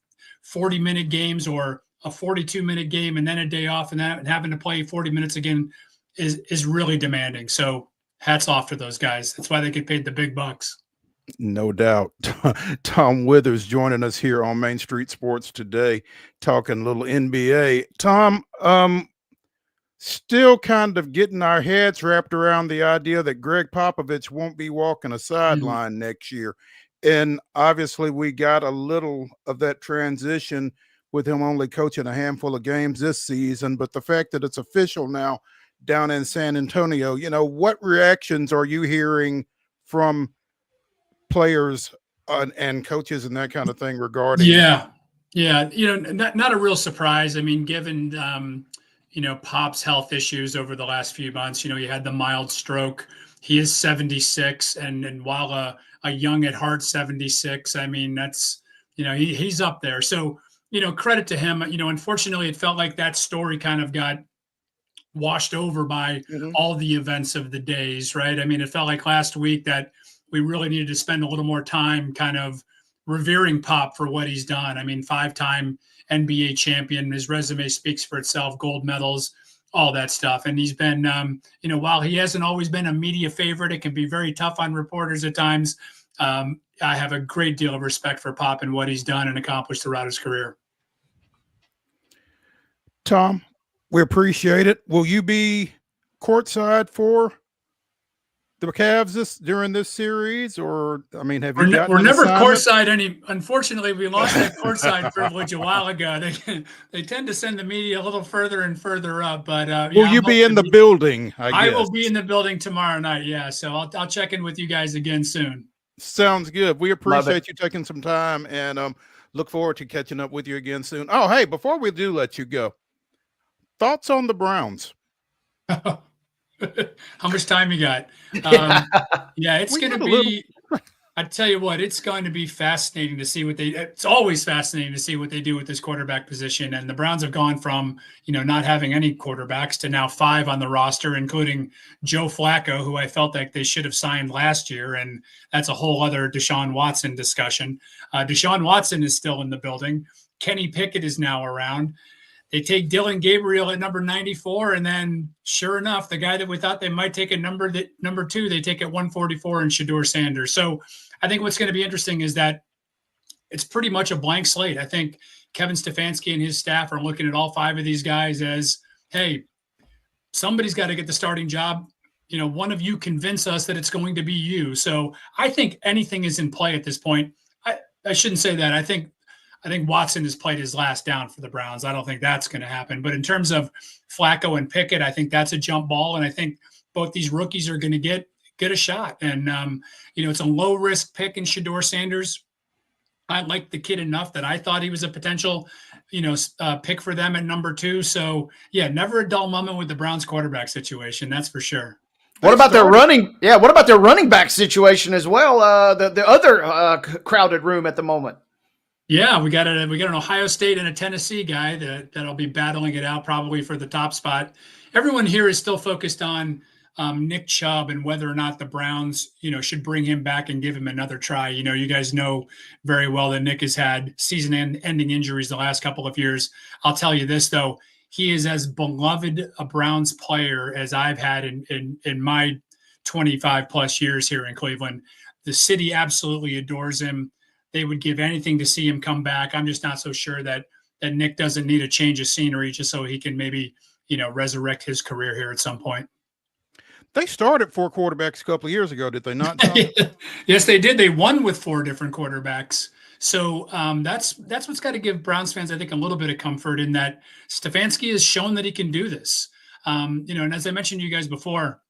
40-minute games or a 42-minute game and then a day off and having to play 40 minutes again is really demanding. So hats off to those guys. That's why they get paid the big bucks. No doubt. Tom Withers joining us here on Main Street Sports today, talking a little NBA. Tom, still kind of getting our heads wrapped around the idea that Greg Popovich won't be walking a sideline next year. And obviously we got a little of that transition with him only coaching a handful of games this season. But the fact that it's official now down in San Antonio, what reactions are you hearing from players and coaches and that kind of thing regarding? Yeah. Not a real surprise. I mean, given Pop's health issues over the last few months, he had the mild stroke. He is 76, and while a young at heart 76, I mean, that's he's up there. So credit to him. Unfortunately, it felt like that story kind of got washed over by all the events of the days, right? I mean, it felt like last week that we really needed to spend a little more time kind of revering Pop for what he's done. I mean, 5-time NBA champion, his resume speaks for itself, gold medals, all that stuff. And he's been, while he hasn't always been a media favorite, it can be very tough on reporters at times. I have a great deal of respect for Pop and what he's done and accomplished throughout his career. Tom, we appreciate it. Will you be courtside for the Cavs during this series, or have you? We're never courtside Unfortunately, we lost that courtside privilege a while ago. They tend to send the media a little further and further up. But will you be in the building? I will be in the building tomorrow night. Yeah, so I'll check in with you guys again soon. Sounds good. We appreciate you taking some time, and look forward to catching up with you again soon. Oh, hey, before we do let you go, thoughts on the Browns? How much time you got? It's going to be, I tell you what, it's going to be fascinating to see it's always fascinating to see what they do with this quarterback position. And the Browns have gone from, not having any quarterbacks to now 5 on the roster, including Joe Flacco, who I felt like they should have signed last year. And that's a whole other Deshaun Watson discussion. Deshaun Watson is still in the building. Kenny Pickett is now around. They take Dylan Gabriel at number 94, and then sure enough, the guy that we thought they might take at number 2, they take at 144 in Shedeur Sanders. So I think what's going to be interesting is that it's pretty much a blank slate. I think Kevin Stefanski and his staff are looking at all 5 of these guys as, hey, somebody's got to get the starting job. One of you convince us that it's going to be you. So I think anything is in play at this point. I shouldn't say that. I think Watson has played his last down for the Browns. I don't think that's going to happen. But in terms of Flacco and Pickett, I think that's a jump ball. And I think both these rookies are going to get a shot. And, it's a low-risk pick in Shedeur Sanders. I liked the kid enough that I thought he was a potential, pick for them at number 2. So, yeah, never a dull moment with the Browns quarterback situation. That's for sure. What about their running? Yeah, what about their running back situation as well? The other crowded room at the moment. Yeah, we got an Ohio State and a Tennessee guy that'll be battling it out probably for the top spot. Everyone here is still focused on Nick Chubb and whether or not the Browns, should bring him back and give him another try. You guys know very well that Nick has had season-ending injuries the last couple of years. I'll tell you this though, he is as beloved a Browns player as I've had in my 25 plus years here in Cleveland. The city absolutely adores him. They would give anything to see him come back. I'm just not so sure that Nick doesn't need a change of scenery just so he can maybe, resurrect his career here at some point. They started 4 quarterbacks a couple of years ago, did they not? Yes, they did. They won with 4 different quarterbacks. So that's what's got to give Browns fans, I think, a little bit of comfort in that Stefanski has shown that he can do this. And as I mentioned to you guys before,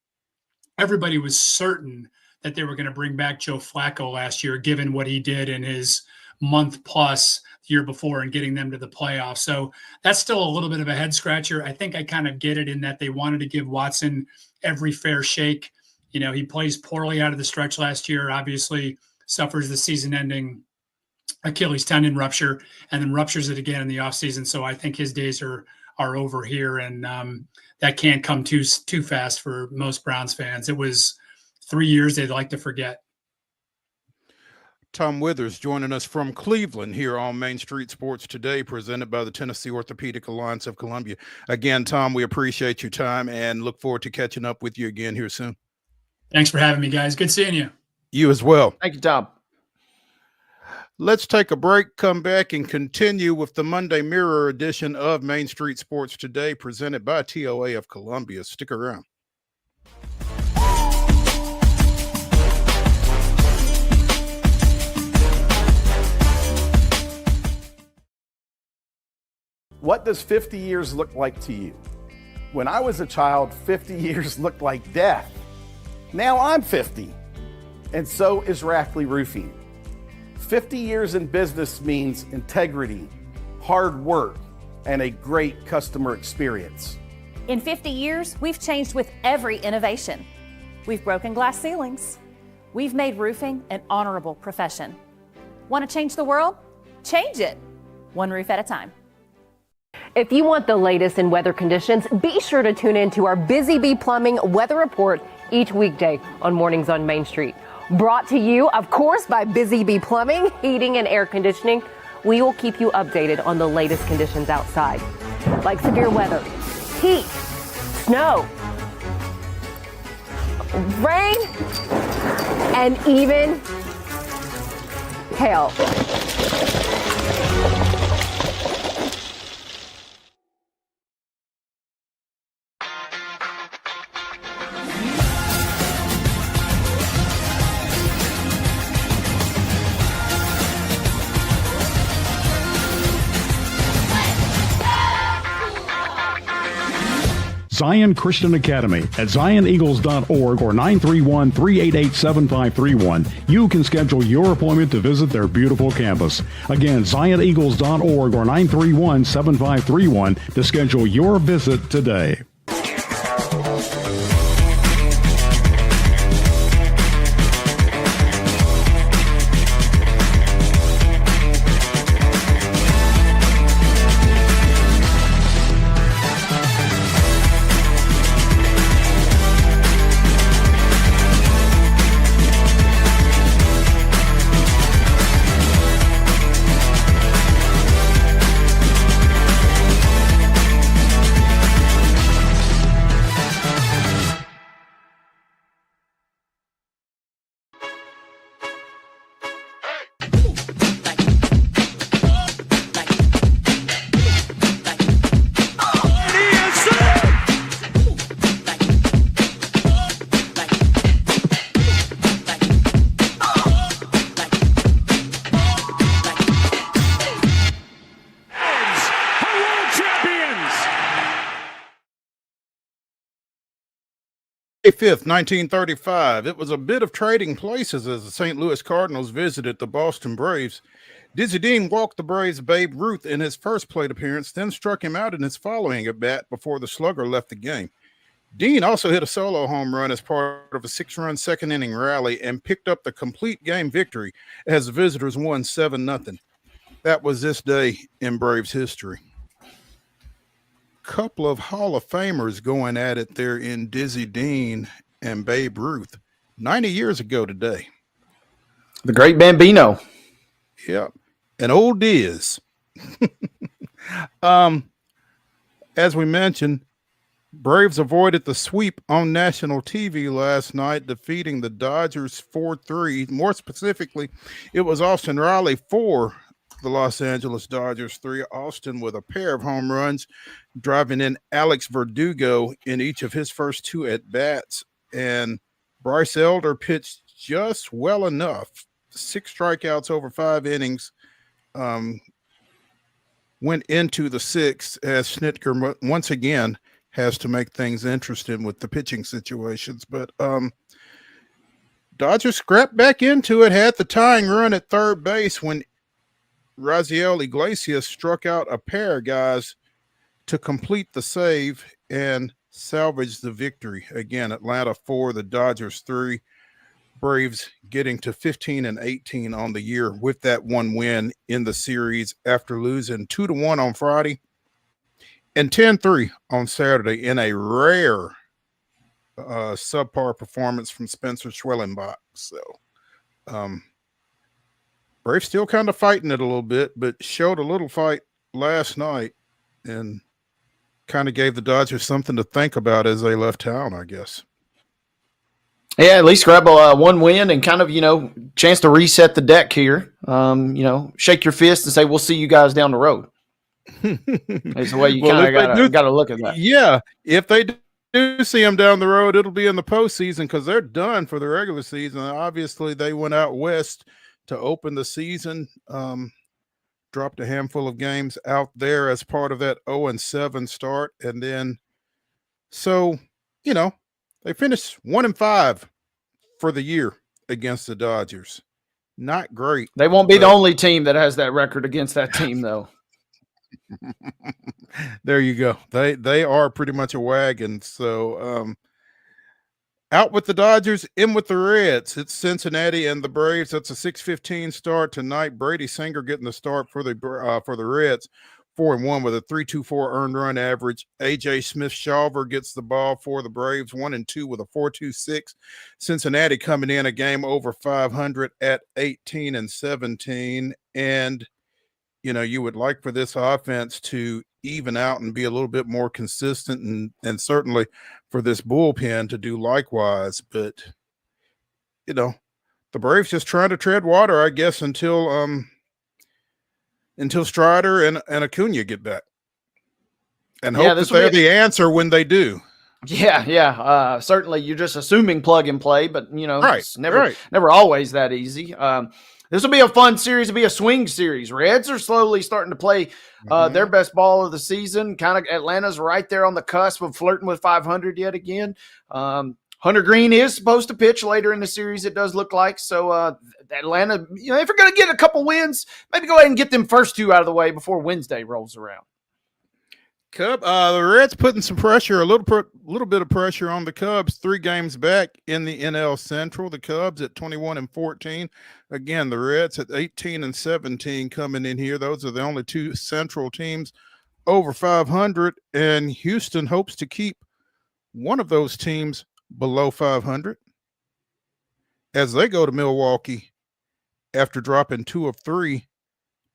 everybody was certain that they were going to bring back Joe Flacco last year, given what he did in his month plus the year before and getting them to the playoffs. So that's still a little bit of a head scratcher. I think I kind of get it in that they wanted to give Watson every fair shake. He plays poorly out of the stretch last year, obviously suffers the season-ending Achilles tendon rupture, and then ruptures it again in the offseason. So I think his days are over here, and that can't come too fast for most Browns fans. It was 3 years they'd like to forget. Tom Withers joining us from Cleveland here on Main Street Sports Today, presented by the Tennessee Orthopedic Alliance of Columbia. Again, Tom, we appreciate your time and look forward to catching up with you again here soon. Thanks for having me, guys. Good seeing you. You as well. Thank you, Tom. Let's take a break, come back, and continue with the Monday Mirror edition of Main Street Sports Today, presented by TOA of Columbia. Stick around. What does 50 years look like to you? When I was a child, 50 years looked like death. Now I'm 50, and so is Rackley Roofing. 50 years in business means integrity, hard work, and a great customer experience. In 50 years, we've changed with every innovation. We've broken glass ceilings. We've made roofing an honorable profession. Want to change the world? Change it, one roof at a time. If you want the latest in weather conditions, be sure to tune in to our Busy Bee Plumbing Weather Report each weekday on Mornings on Main Street. Brought to you, of course, by Busy Bee Plumbing, Heating and Air Conditioning. We will keep you updated on the latest conditions outside, like severe weather, heat, snow, rain, and even hail. Zion Christian Academy at zioneagles.org or 931-388-7531. You can schedule your appointment to visit their beautiful campus. Again, zioneagles.org or 931-7531 to schedule your visit today. May 5th, 1935. It was a bit of trading places as the St. Louis Cardinals visited the Boston Braves. Dizzy Dean walked the Braves' Babe Ruth in his first plate appearance, then struck him out in his following at bat before the slugger left the game. Dean also hit a solo home run as part of a 6-run second-inning rally and picked up the complete game victory as the visitors won 7-0. That was this day in Braves history. Couple of Hall of Famers going at it there in Dizzy Dean and Babe Ruth 90 years ago today. The great Bambino. Yep. And old Diz. As we mentioned, Braves avoided the sweep on national TV last night, defeating the Dodgers 4-3. More specifically, it was Austin Riley 4, the Los Angeles Dodgers 3. Austin with a pair of home runs, driving in Alex Verdugo in each of his first 2 at-bats. And Bryce Elder pitched just well enough. 6 strikeouts over 5 innings. Went into the 6th as Schnitker once again has to make things interesting with the pitching situations. But Dodgers scrapped back into it, had the tying run at third base when Raziel Iglesias struck out a pair of guys to complete the save and salvage the victory. Again, Atlanta 4, the Dodgers 3. Braves getting to 15-18 on the year with that one win in the series after losing 2-1 on Friday and 10-3 on Saturday in a rare subpar performance from Spencer Schwellenbach. So Braves still kind of fighting it a little bit, but showed a little fight last night and kind of gave the Dodgers something to think about as they left town, I guess. Yeah, at least grab one win and kind of, chance to reset the deck here. Shake your fist and say, we'll see you guys down the road. That's the way you kind of got to look at that. Yeah, if they do see them down the road, it'll be in the postseason because they're done for the regular season. Obviously, they went out west to open the season. dropped a handful of games out there as part of that 0-7 start. And then, so, they finished 1-5 for the year against the Dodgers. Not great. They won't be the only team that has that record against that team, though. There you go. They are pretty much a wagon. So, out with the Dodgers, in with the Reds. It's Cincinnati and the Braves. That's a 6:15 start tonight. Brady Singer getting the start for the Reds, 4-1 with a 3.24 earned run average. AJ Smith-Shawver gets the ball for the Braves, 1-2 with a 4.26. Cincinnati coming in a game over 500 at 18-17, and you would like for this offense to even out and be a little bit more consistent, and certainly for this bullpen to do likewise. But, the Braves just trying to tread water, I guess, until Strider and Acuna get back. And hope that they're the answer when they do. Yeah. Certainly you're just assuming plug and play, but, it's never always that easy. This will be a fun series. It'll be a swing series. Reds are slowly starting to play their best ball of the season. Kind of Atlanta's right there on the cusp of flirting with 500 yet again. Hunter Green is supposed to pitch later in the series, it does look like. So Atlanta, if you're going to get a couple wins, maybe go ahead and get them first two out of the way before Wednesday rolls around. The Reds putting some pressure, a little bit of pressure on the Cubs. 3 games back in the NL Central. The Cubs at 21-14. Again, the Reds at 18-17 coming in here. Those are the only 2 Central teams over 500, and Houston hopes to keep one of those teams below 500 as they go to Milwaukee after dropping 2 of 3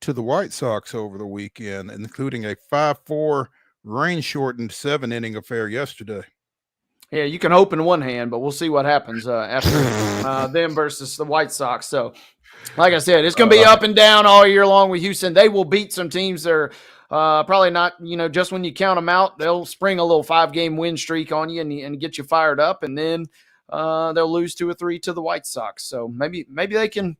to the White Sox over the weekend, including a 5-4 rain-shortened 7-inning affair yesterday. Yeah, you can hope in one hand, but we'll see what happens after them versus the White Sox. So, like I said, it's going to be up and down all year long with Houston. They will beat some teams that are probably not, just when you count them out, they'll spring a little 5-game win streak on you and get you fired up, and then they'll lose 2 or 3 to the White Sox. So maybe they can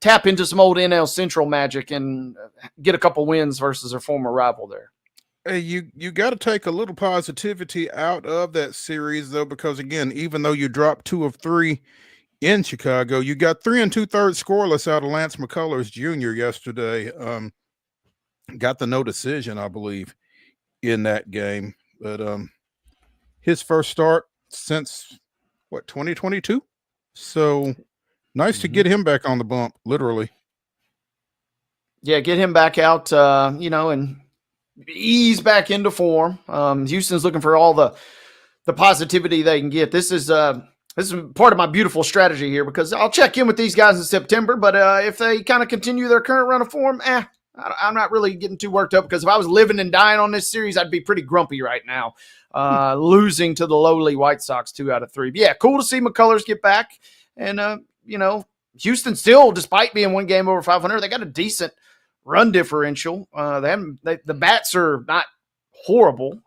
tap into some old NL Central magic and get a couple wins versus their former rival there. Hey, you got to take a little positivity out of that series, though, because, again, even though you dropped 2 of 3 in Chicago, you got 3 2/3 scoreless out of Lance McCullers Jr. yesterday. Got the no decision, I believe, in that game. But his first start since, 2022? So nice to get him back on the bump, literally. Yeah, get him back out, and ease back into form. Houston's looking for all the positivity they can get. This is part of my beautiful strategy here, because I'll check in with these guys in September, but if they kind of continue their current run of form, I'm not really getting too worked up, because if I was living and dying on this series, I'd be pretty grumpy right now, losing to the lowly White Sox 2 out of 3. But yeah, cool to see McCullers get back. And, Houston still, despite being 1 game over 500, they got a decent run differential. The bats are not horrible.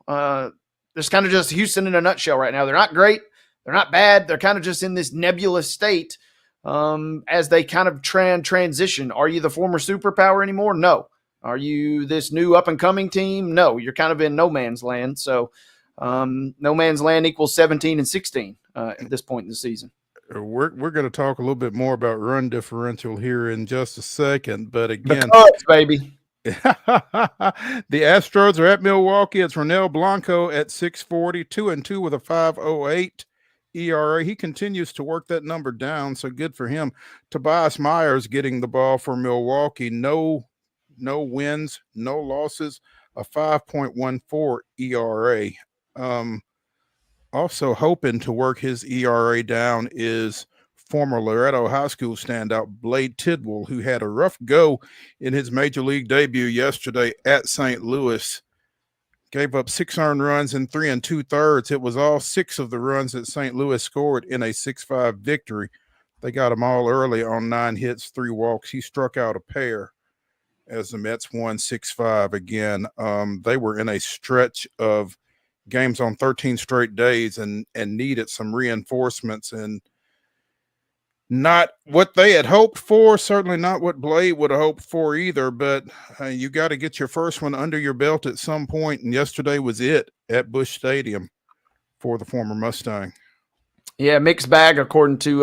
It's kind of just Houston in a nutshell right now. They're not great. They're not bad. They're kind of just in this nebulous state as they kind of transition. Are you the former superpower anymore? No. Are you this new up-and-coming team? No. You're kind of in no man's land. So no man's land equals 17-16 at this point in the season. We're going to talk a little bit more about run differential here in just a second, but again, the Cubs, baby. The Astros are at Milwaukee. It's Ronel Blanco at 640, 2-2 with a 5.08 ERA. He continues to work that number down, so good for him. Tobias Myers getting the ball for Milwaukee. No wins, no losses, a 5.14 ERA. Also hoping to work his ERA down is former Loretto High School standout Blade Tidwell, who had a rough go in his major league debut yesterday at St. Louis. Gave up 6 earned runs in 3 2/3. It was all 6 of the runs that St. Louis scored in a 6-5 victory. They got him all early on 9 hits, 3 walks. He struck out a pair as the Mets won 6-5 again. They were in a stretch of games on 13 straight days and needed some reinforcements. And Not what they had hoped for, certainly not what Blade would have hoped for either, but you got to get your first one under your belt at some point, and yesterday was it at Busch Stadium for the former Mustang. Yeah, mixed bag according to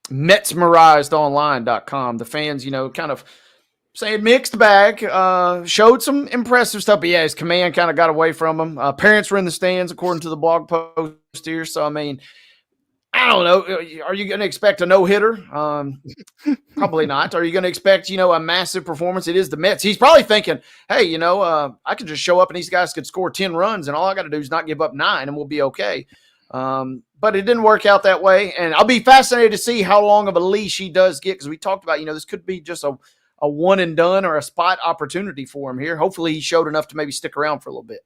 Metsmerizedonline.com. The fans, kind of saying mixed bag, showed some impressive stuff, but yeah, his command kind of got away from him. Parents were in the stands according to the blog post here, so I mean, I don't know. Are you going to expect a no-hitter? Probably not. Are you going to expect, a massive performance? It is the Mets. He's probably thinking, hey, I could just show up and these guys could score 10 runs and all I got to do is not give up 9 and we'll be okay. But it didn't work out that way. And I'll be fascinated to see how long of a leash he does get because we talked about, this could be just a one and done or a spot opportunity for him here. Hopefully he showed enough to maybe stick around for a little bit.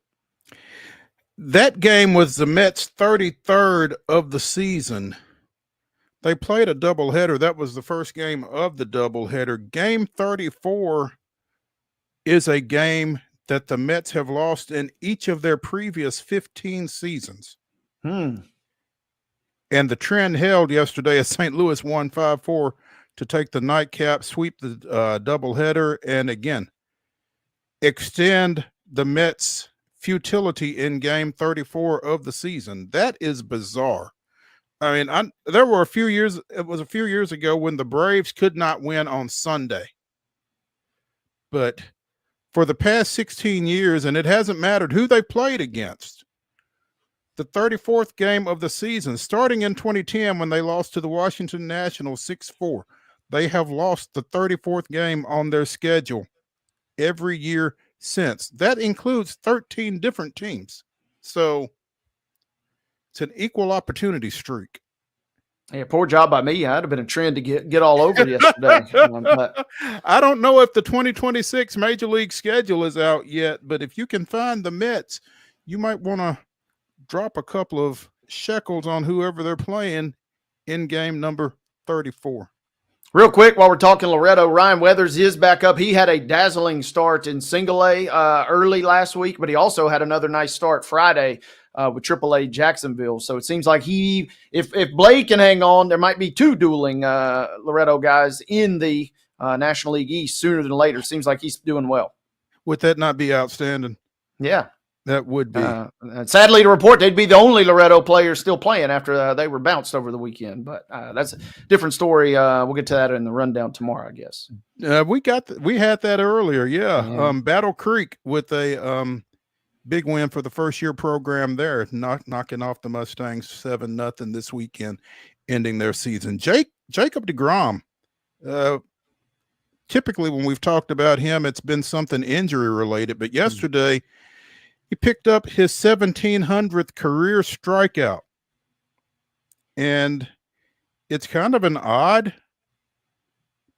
That game was the Mets' 33rd of the season. They played a doubleheader. That was the first game of the doubleheader. Game 34 is a game that the Mets have lost in each of their previous 15 seasons. And the trend held yesterday as St. Louis won 5-4 to take the nightcap, sweep the doubleheader, and again, extend the Mets' futility in game 34 of the season. That is bizarre. I mean, there were a few years ago when the Braves could not win on Sunday. But for the past 16 years, and it hasn't mattered who they played against, the 34th game of the season, starting in 2010 when they lost to the Washington Nationals 6-4, they have lost the 34th game on their schedule every year since. That includes 13 different teams. So it's an equal opportunity streak. Yeah, poor job by me. I'd have been a trend to get all over yesterday. But I don't know if the 2026 Major League schedule is out yet, but if you can find the Mets, you might want to drop a couple of shekels on whoever they're playing in game number 34. Real quick, while we're talking Loretto, Ryan Weathers is back up. He had a dazzling start in Single A early last week, but he also had another nice start Friday with AAA Jacksonville. So it seems like if Blade can hang on, there might be 2 dueling Loretto guys in the National League East sooner than later. Seems like he's doing well. Would that not be outstanding? Yeah. That would be. Sadly to report, they'd be the only Loretto players still playing after they were bounced over the weekend. But that's a different story. We'll get to that in the rundown tomorrow, I guess. We had that earlier. Yeah. Battle Creek with a big win for the first-year program there, knocking off the Mustangs 7-0 this weekend, ending their season. Jacob deGrom. Typically, when we've talked about him, it's been something injury-related. But yesterday, he picked up his 1,700th career strikeout. And it's kind of an odd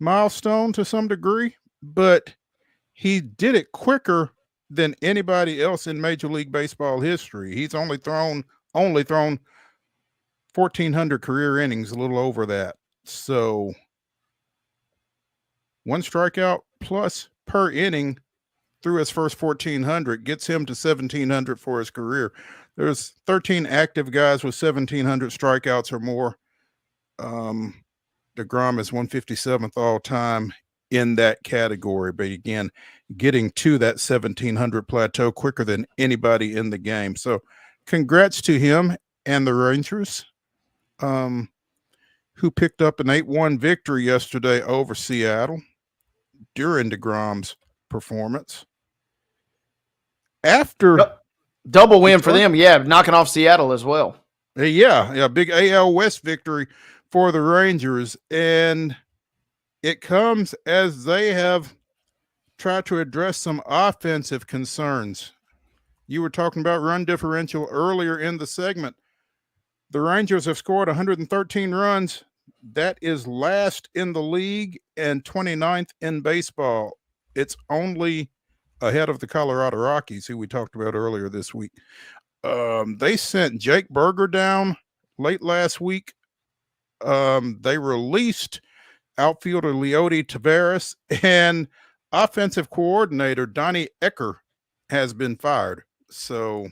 milestone to some degree, but he did it quicker than anybody else in Major League Baseball history. He's only thrown 1,400 career innings, a little over that. So 1 strikeout plus per inning through his first 1,400 gets him to 1,700 for his career. There's 13 active guys with 1,700 strikeouts or more. DeGrom is 157th all time in that category. But again, getting to that 1,700 plateau quicker than anybody in the game. So congrats to him and the Rangers, who picked up an 8-1 victory yesterday over Seattle during DeGrom's performance. After double win for them, knocking off Seattle as well. Yeah, big AL West victory for the Rangers, and it comes as they have tried to address some offensive concerns. You were talking about run differential earlier in the segment. The Rangers have scored 113 runs. That is last in the league and 29th in baseball. It's only ahead of the Colorado Rockies, who we talked about earlier this week. They sent Jake Berger down late last week. They released outfielder Leody Taveras, and offensive coordinator Donnie Ecker has been fired. So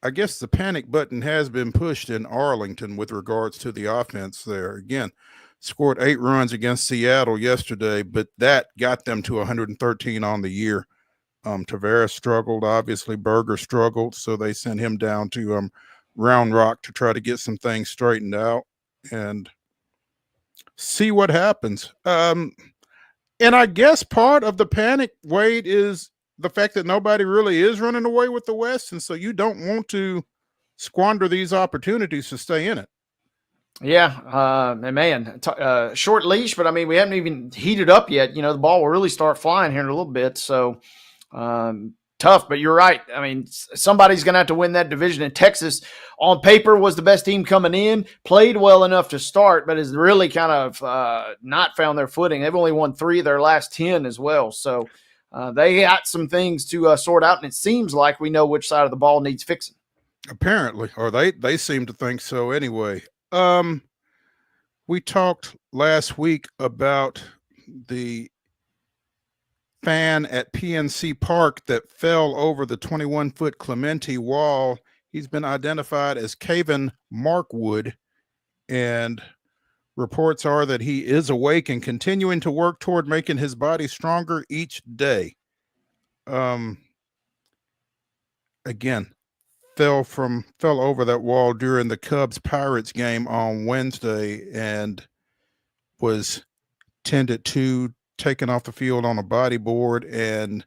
I guess the panic button has been pushed in Arlington with regards to the offense there. Again, scored 8 runs against Seattle yesterday, but that got them to 113 on the year. Tavares struggled, obviously. Berger struggled, so they sent him down to Round Rock to try to get some things straightened out and see what happens. And I guess part of the panic, Wade, is the fact that nobody really is running away with the West, and so you don't want to squander these opportunities to stay in it. Yeah, and man, short leash, but I mean, we haven't even heated up yet. The ball will really start flying here in a little bit, so tough. But you're right. I mean, somebody's going to have to win that division. And Texas, on paper, was the best team coming in, played well enough to start, but has really kind of not found their footing. They've only won 3 of their last 10 as well, so they got some things to sort out, and it seems like we know which side of the ball needs fixing. Apparently, or they seem to think so anyway. We talked last week about the fan at PNC Park that fell over the 21-foot Clemente wall. He's been identified as Kevin Markwood, and reports are that he is awake and continuing to work toward making his body stronger each day. Again, fell over that wall during the Cubs-Pirates game on Wednesday and was tended to, taken off the field on a body board and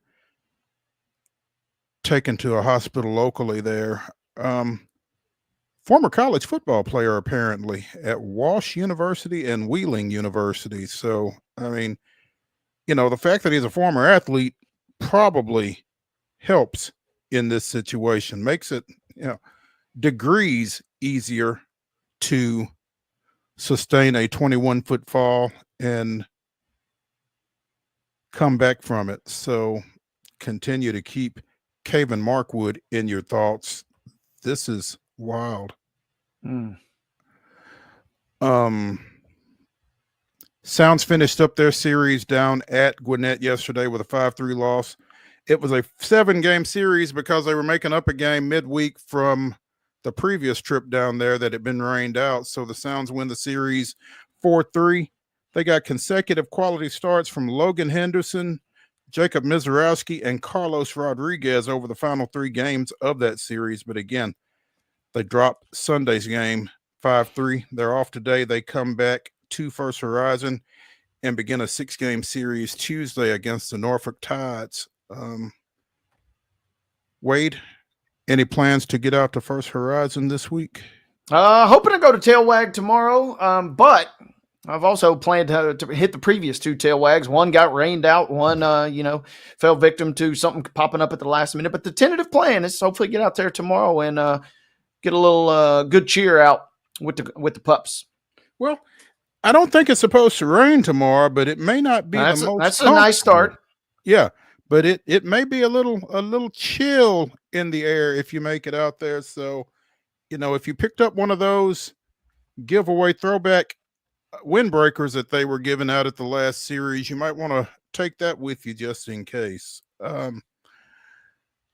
taken to a hospital locally there. Former college football player, apparently, at Walsh University and Wheeling University. So, I mean, the fact that he's a former athlete probably helps in this situation, makes it, degrees easier to sustain a 21-foot fall and come back from it. So continue to keep Kevin Markwood in your thoughts. This is wild. Sounds finished up their series down at Gwinnett yesterday with a 5-3 loss. It was a 7-game series because they were making up a game midweek from the previous trip down there that had been rained out. So the Sounds win the series 4-3. They got consecutive quality starts from Logan Henderson, Jacob Mizorowski, and Carlos Rodriguez over the final 3 games of that series. But again, they dropped Sunday's game 5-3. They're off today. They come back to First Horizon and begin a 6-game series Tuesday against the Norfolk Tides. Wade, any plans to get out to First Horizon this week? Hoping to go to Tail Wag tomorrow, but I've also planned to hit the previous 2 tail wags. One got rained out. One, fell victim to something popping up at the last minute. But the tentative plan is hopefully get out there tomorrow and get a little good cheer out with the pups. Well, I don't think it's supposed to rain tomorrow, but it may not be the most. That's a nice start. Yeah, but it may be a little chill in the air if you make it out there. So, if you picked up one of those giveaway throwback windbreakers that they were giving out at the last series, you might want to take that with you just in case.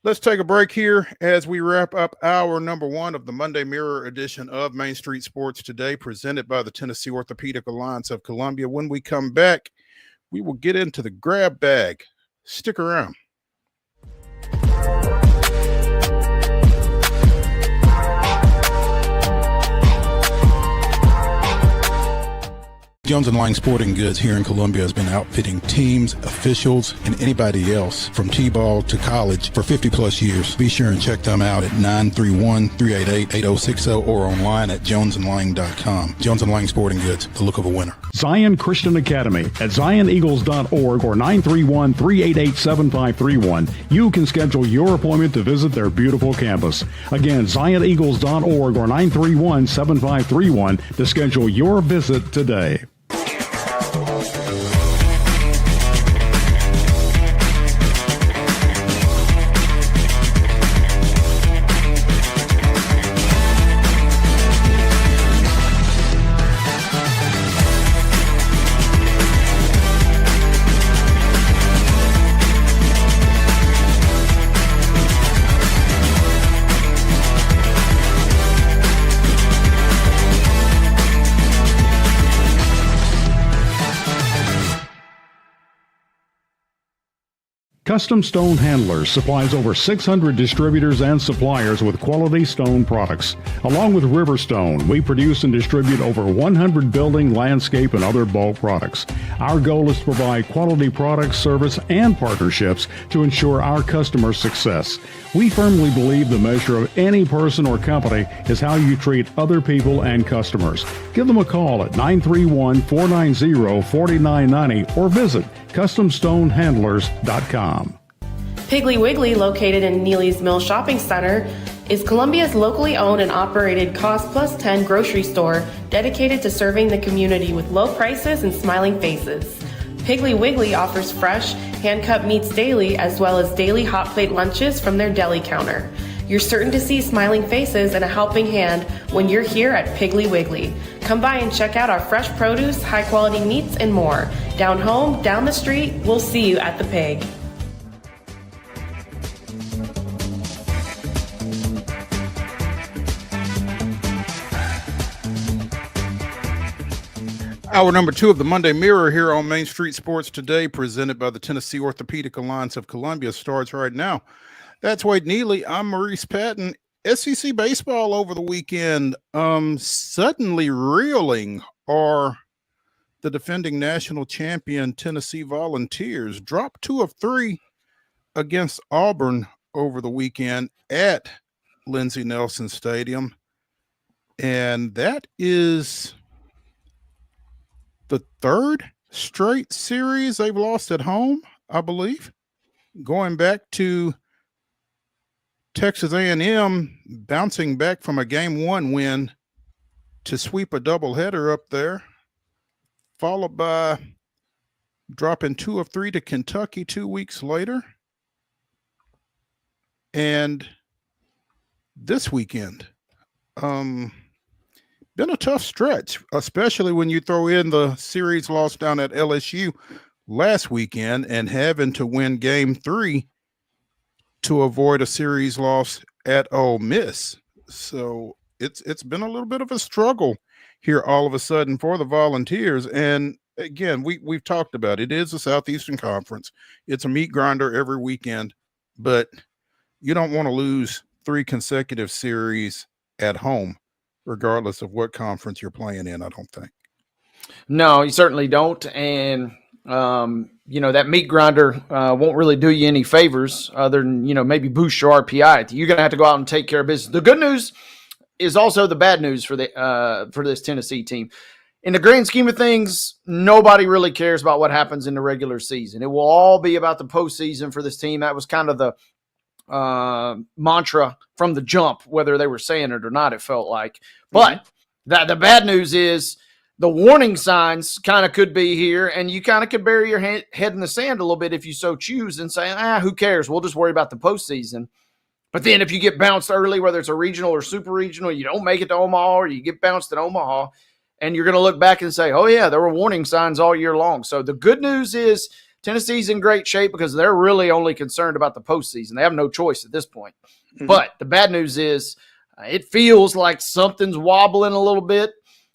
Let's take a break here as we wrap up hour number 1 of the Monday Mirror edition of Main Street Sports Today, presented by the Tennessee Orthopedic Alliance of Columbia. When we come back, we will get into the grab bag. Stick around. Jones & Lang Sporting Goods here in Columbia has been outfitting teams, officials, and anybody else from T-ball to college for 50-plus years. Be sure and check them out at 931-388-8060 or online at jonesandlang.com. Jones & Lang Sporting Goods, the look of a winner. Zion Christian Academy at zioneagles.org or 931-388-7531. You can schedule your appointment to visit their beautiful campus. Again, zioneagles.org or 931-7531 to schedule your visit today. Custom Stone Handlers supplies over 600 distributors and suppliers with quality stone products. Along with Riverstone, we produce and distribute over 100 building, landscape, and other bulk products. Our goal is to provide quality products, service, and partnerships to ensure our customers' success. We firmly believe the measure of any person or company is how you treat other people and customers. Give them a call at 931-490-4990 or visit CustomStoneHandlers.com. Piggly Wiggly, located in Neely's Mill Shopping Center, is Columbia's locally owned and operated Cost Plus 10 grocery store dedicated to serving the community with low prices and smiling faces. Piggly Wiggly offers fresh, hand-cut meats daily as well as daily hot plate lunches from their deli counter. You're certain to see smiling faces and a helping hand when you're here at Piggly Wiggly. Come by and check out our fresh produce, high-quality meats, and more. Down home, down the street, we'll see you at the Pig. Hour number 2 of the Monday Mirror here on Main Street Sports Today, presented by the Tennessee Orthopedic Alliance of Columbia, starts right now. That's Wade Neely. I'm Maurice Patton. SEC baseball over the weekend. Suddenly reeling are the defending national champion Tennessee Volunteers. Dropped 2 of 3 against Auburn over the weekend at Lindsey Nelson Stadium. And that is the 3rd straight series they've lost at home, I believe. Going back to Texas A&M bouncing back from a game 1 win to sweep a doubleheader up there, followed by dropping 2 of 3 to Kentucky 2 weeks later. And this weekend, been a tough stretch, especially when you throw in the series loss down at LSU last weekend and having to win game 3 to avoid a series loss at Ole Miss. So it's been a little bit of a struggle here all of a sudden for the Volunteers. And again, we've talked about it. It is a Southeastern Conference. It's a meat grinder every weekend, but you don't want to lose 3 consecutive series at home, regardless of what conference you're playing in, I don't think. No, you certainly don't. And that meat grinder won't really do you any favors other than, maybe boost your RPI. You're going to have to go out and take care of business. The good news is also the bad news for this Tennessee team. In the grand scheme of things, nobody really cares about what happens in the regular season. It will all be about the postseason for this team. That was kind of the mantra from the jump, whether they were saying it or not, it felt like. But the bad news is the warning signs kind of could be here, and you kind of could bury your head in the sand a little bit if you so choose and say, who cares? We'll just worry about the postseason. But then if you get bounced early, whether it's a regional or super regional, you don't make it to Omaha or you get bounced at Omaha, and you're going to look back and say, oh, yeah, there were warning signs all year long. So the good news is Tennessee's in great shape because they're really only concerned about the postseason. They have no choice at this point. Mm-hmm. But the bad news is it feels like something's wobbling a little bit.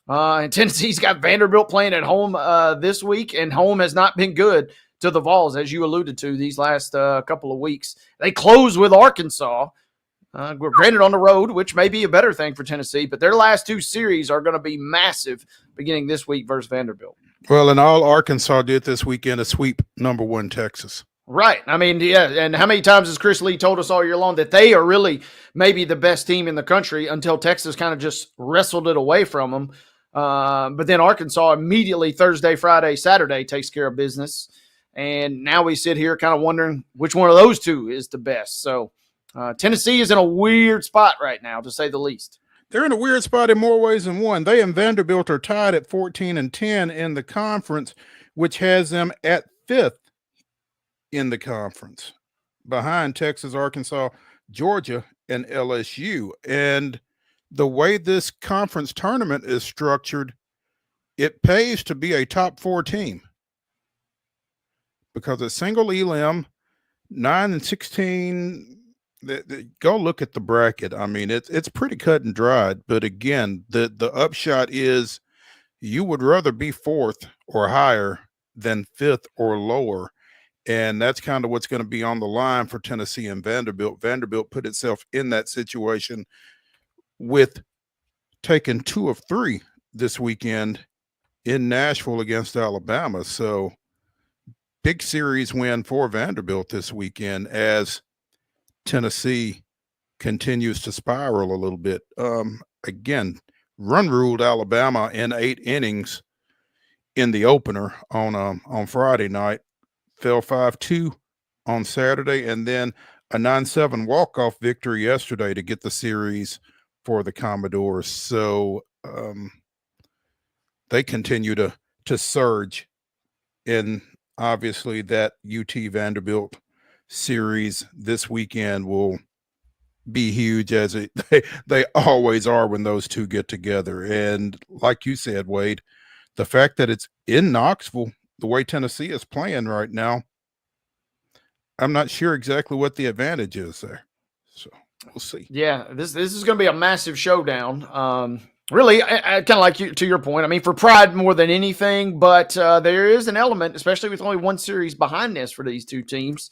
And Tennessee's got Vanderbilt playing at home this week, and home has not been good to the Vols, as you alluded to these last couple of weeks. They close with Arkansas, granted on the road, which may be a better thing for Tennessee, but their last 2 series are going to be massive beginning this week versus Vanderbilt. Well, and all Arkansas did this weekend is sweep number 1 Texas. Right. I mean, yeah, and how many times has Chris Lee told us all year long that they are really maybe the best team in the country until Texas kind of just wrestled it away from them. But then Arkansas immediately Thursday, Friday, Saturday takes care of business. And now we sit here kind of wondering which one of those 2 is the best. So Tennessee is in a weird spot right now, to say the least. They're in a weird spot in more ways than one. They and Vanderbilt are tied at 14-10 in the conference, which has them at 5th in the conference, behind Texas, Arkansas, Georgia, and LSU. And the way this conference tournament is structured, it pays to be a top 4 team because it's single elim, 9-16. Go look at the bracket. I mean, it's pretty cut and dried. But again, the upshot is you would rather be 4th or higher than 5th or lower And that's kind of what's going to be on the line for Tennessee and Vanderbilt. Vanderbilt put itself in that situation with taking 2 of 3 this weekend in Nashville against Alabama. So big series win for Vanderbilt this weekend as Tennessee continues to spiral a little bit. Again, run ruled Alabama in 8 innings in the opener on Friday night, fell 5-2 on Saturday, and then a 9-7 walk-off victory yesterday to get the series for the Commodores. So they continue to surge, and obviously that UT Vanderbilt series this weekend will be huge, as they always are when those two get together. And like you said, Wade, the fact that it's in Knoxville, the way Tennessee is playing right now, I'm not sure exactly what the advantage is there. So we'll see. Yeah, this is going to be a massive showdown. Really, I kind of like you, to your point. I mean, for pride more than anything, but there is an element, especially with only one series behind this for these two teams.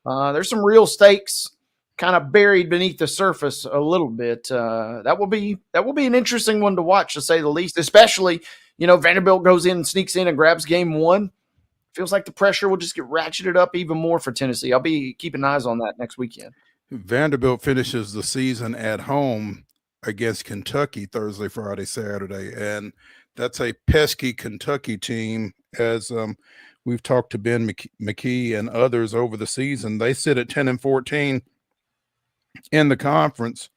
There's some real stakes kind of buried beneath the surface a little bit. That will be an interesting one to watch, to say the least. Especially, Vanderbilt goes in, sneaks in, and grabs game 1. Feels like the pressure will just get ratcheted up even more for Tennessee. I'll be keeping eyes on that next weekend. Vanderbilt finishes the season at home against Kentucky Thursday, Friday, Saturday, and that's a pesky Kentucky team. As we've talked to Ben McKee and others over the season, they sit at 10-14 in the conference,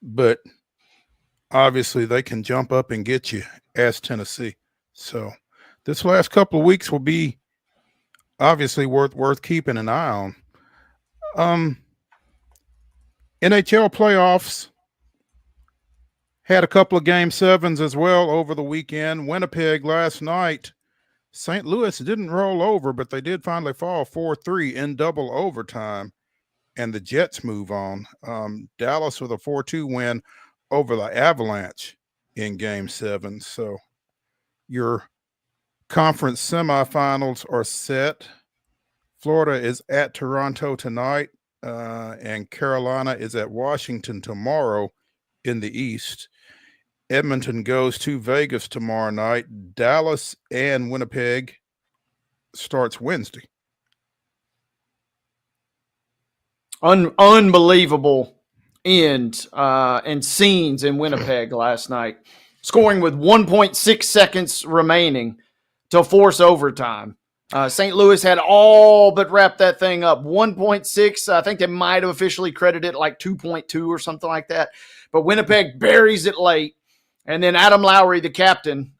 but obviously they can jump up and get you as Tennessee. So this last couple of weeks will be obviously worth keeping an eye on. NHL playoffs had a couple of game 7s as well over the weekend. Winnipeg last night. St. Louis didn't roll over, but they did finally fall 4-3 in double overtime, and the Jets move on. Dallas with a 4-2 win over the Avalanche in game 7. So your conference semifinals are set. Florida is at Toronto tonight, and Carolina is at Washington tomorrow in the East. Edmonton goes to Vegas tomorrow night. Dallas and Winnipeg starts Wednesday. Unbelievable end and scenes in Winnipeg last night. Scoring with 1.6 seconds remaining to force overtime. St. Louis had all but wrapped that thing up. 1.6. I think they might have officially credited it like 2.2 or something like that. But Winnipeg buries it late. And then Adam Lowry, the captain,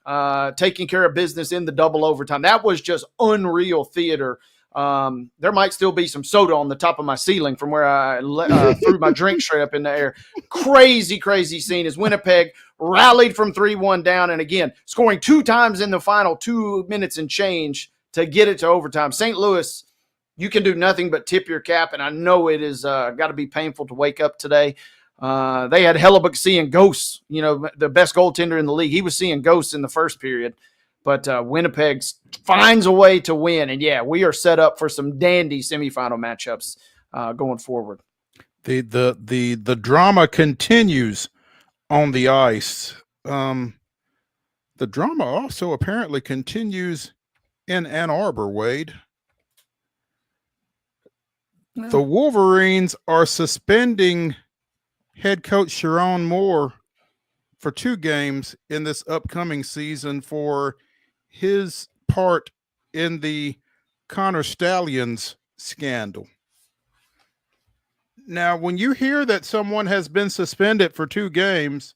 taking care of business in the double overtime. That was just unreal theater. There might still be some soda on the top of my ceiling from where I threw my drink straight up in the air. Crazy, crazy scene as Winnipeg rallied from 3-1 down. And again, scoring 2 times in the final 2 minutes and change to get it to overtime. St. Louis, you can do nothing but tip your cap. And I know it is got to be painful to wake up today. They had Hellebuck seeing ghosts, the best goaltender in the league. He was seeing ghosts in the first period, but Winnipeg finds a way to win. And yeah, we are set up for some dandy semifinal matchups going forward. The drama continues on the ice. The drama also apparently continues in Ann Arbor, Wade. No. The Wolverines are suspending head coach Sharon Moore for 2 games in this upcoming season for his part in the Connor Stallions scandal. Now, when you hear that someone has been suspended for 2 games,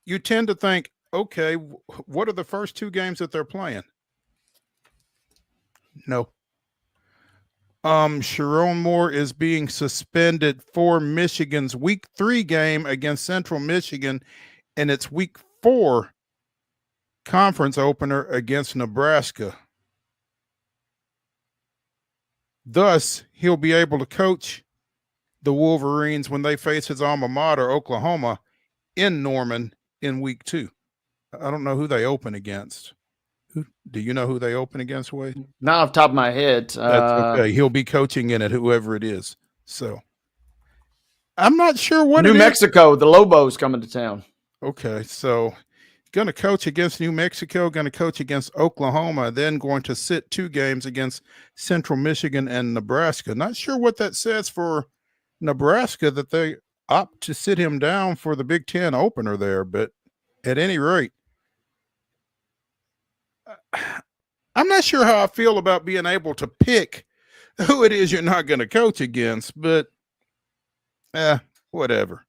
you tend to think, okay, what are the first 2 games that they're playing? No. Sharon Moore is being suspended for Michigan's Week 3 game against Central Michigan and its Week 4 conference opener against Nebraska. Thus, he'll be able to coach the Wolverines when they face his alma mater, Oklahoma, in Norman in Week 2. I don't know who they open against. Do you know who they open against, Wade? Not off the top of my head. That's okay. He'll be coaching in it, whoever it is. So I'm not sure what New Mexico, the Lobos coming to town. Okay, so going to coach against New Mexico, going to coach against Oklahoma, then going to sit 2 games against Central Michigan and Nebraska. Not sure what that says for Nebraska that they opt to sit him down for the Big Ten opener there, but at any rate, I'm not sure how I feel about being able to pick who it is you're not going to coach against, but whatever.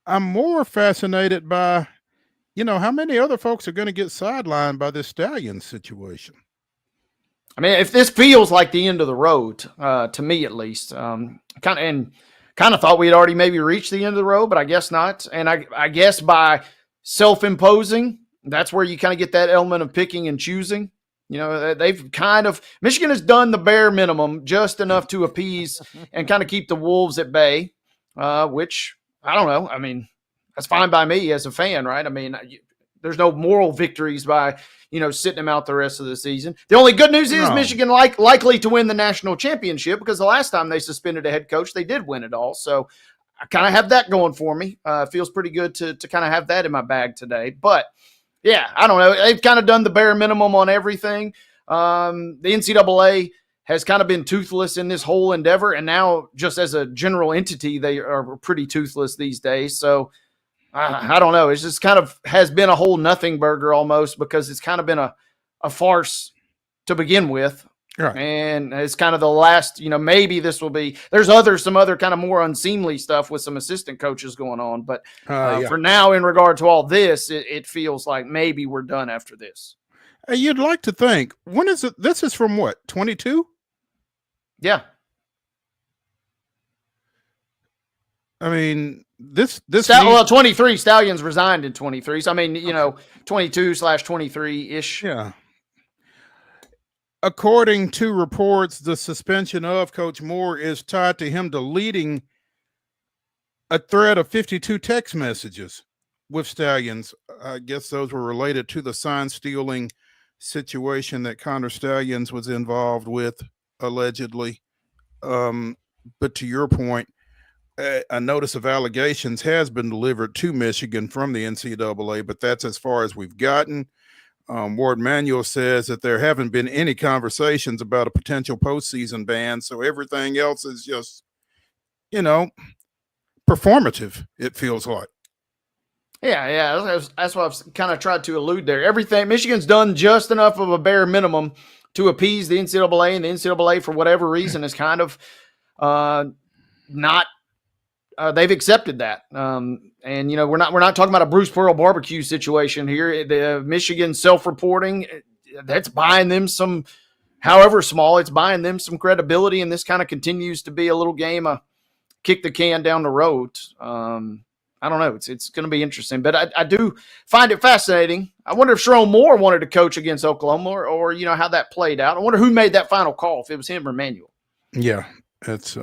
I'm more fascinated by, how many other folks are going to get sidelined by this Stallions situation. I mean, if this feels like the end of the road, to me at least, kind of thought we had already maybe reached the end of the road, but I guess not. And I guess by self-imposing, that's where you kind of get that element of picking and choosing. They've Michigan has done the bare minimum, just enough to appease and kind of keep the Wolves at bay, which I don't know. I mean, that's fine by me as a fan, right? I mean, there's no moral victories by, sitting them out the rest of the season. The only good news is Michigan likely to win the national championship, because the last time they suspended a head coach, they did win it all. So I kind of have that going for me. Feels pretty good to kind of have that in my bag today. But yeah, I don't know. They've kind of done the bare minimum on everything. The NCAA has kind of been toothless in this whole endeavor, and now just as a general entity, they are pretty toothless these days. So I don't know. It's just kind of has been a whole nothing burger almost, because it's kind of been a farce to begin with. Right. And it's kind of the last, maybe this will be, there's some other kind of more unseemly stuff with some assistant coaches going on. But for now, in regard to all this, it feels like maybe we're done after this. You'd like to think. When is it? This is from what, 22? Yeah. I mean, this 23. Stallions resigned in 23. So, I mean, 22/23-ish. Yeah. According to reports, the suspension of Coach Moore is tied to him deleting a thread of 52 text messages with Stallions. I guess those were related to the sign stealing situation that Connor Stallions was involved with, allegedly. But to your point, a notice of allegations has been delivered to Michigan from the NCAA, but that's as far as we've gotten. Ward Manuel says that there haven't been any conversations about a potential postseason ban, so everything else is just, performative, it feels like. Yeah, that's what I've kind of tried to allude there. Everything, Michigan's done just enough of a bare minimum to appease the NCAA, and the NCAA, for whatever reason, is kind of not. They've accepted that, and we're not talking about a Bruce Pearl barbecue situation here. The Michigan self-reporting, that's buying them some, however small, it's buying them some credibility, and this kind of continues to be a little game of kick the can down the road. I don't know. It's going to be interesting, but I do find it fascinating. I wonder if Sharon Moore wanted to coach against Oklahoma, or how that played out. I wonder who made that final call, if it was him or Manuel. Yeah, it's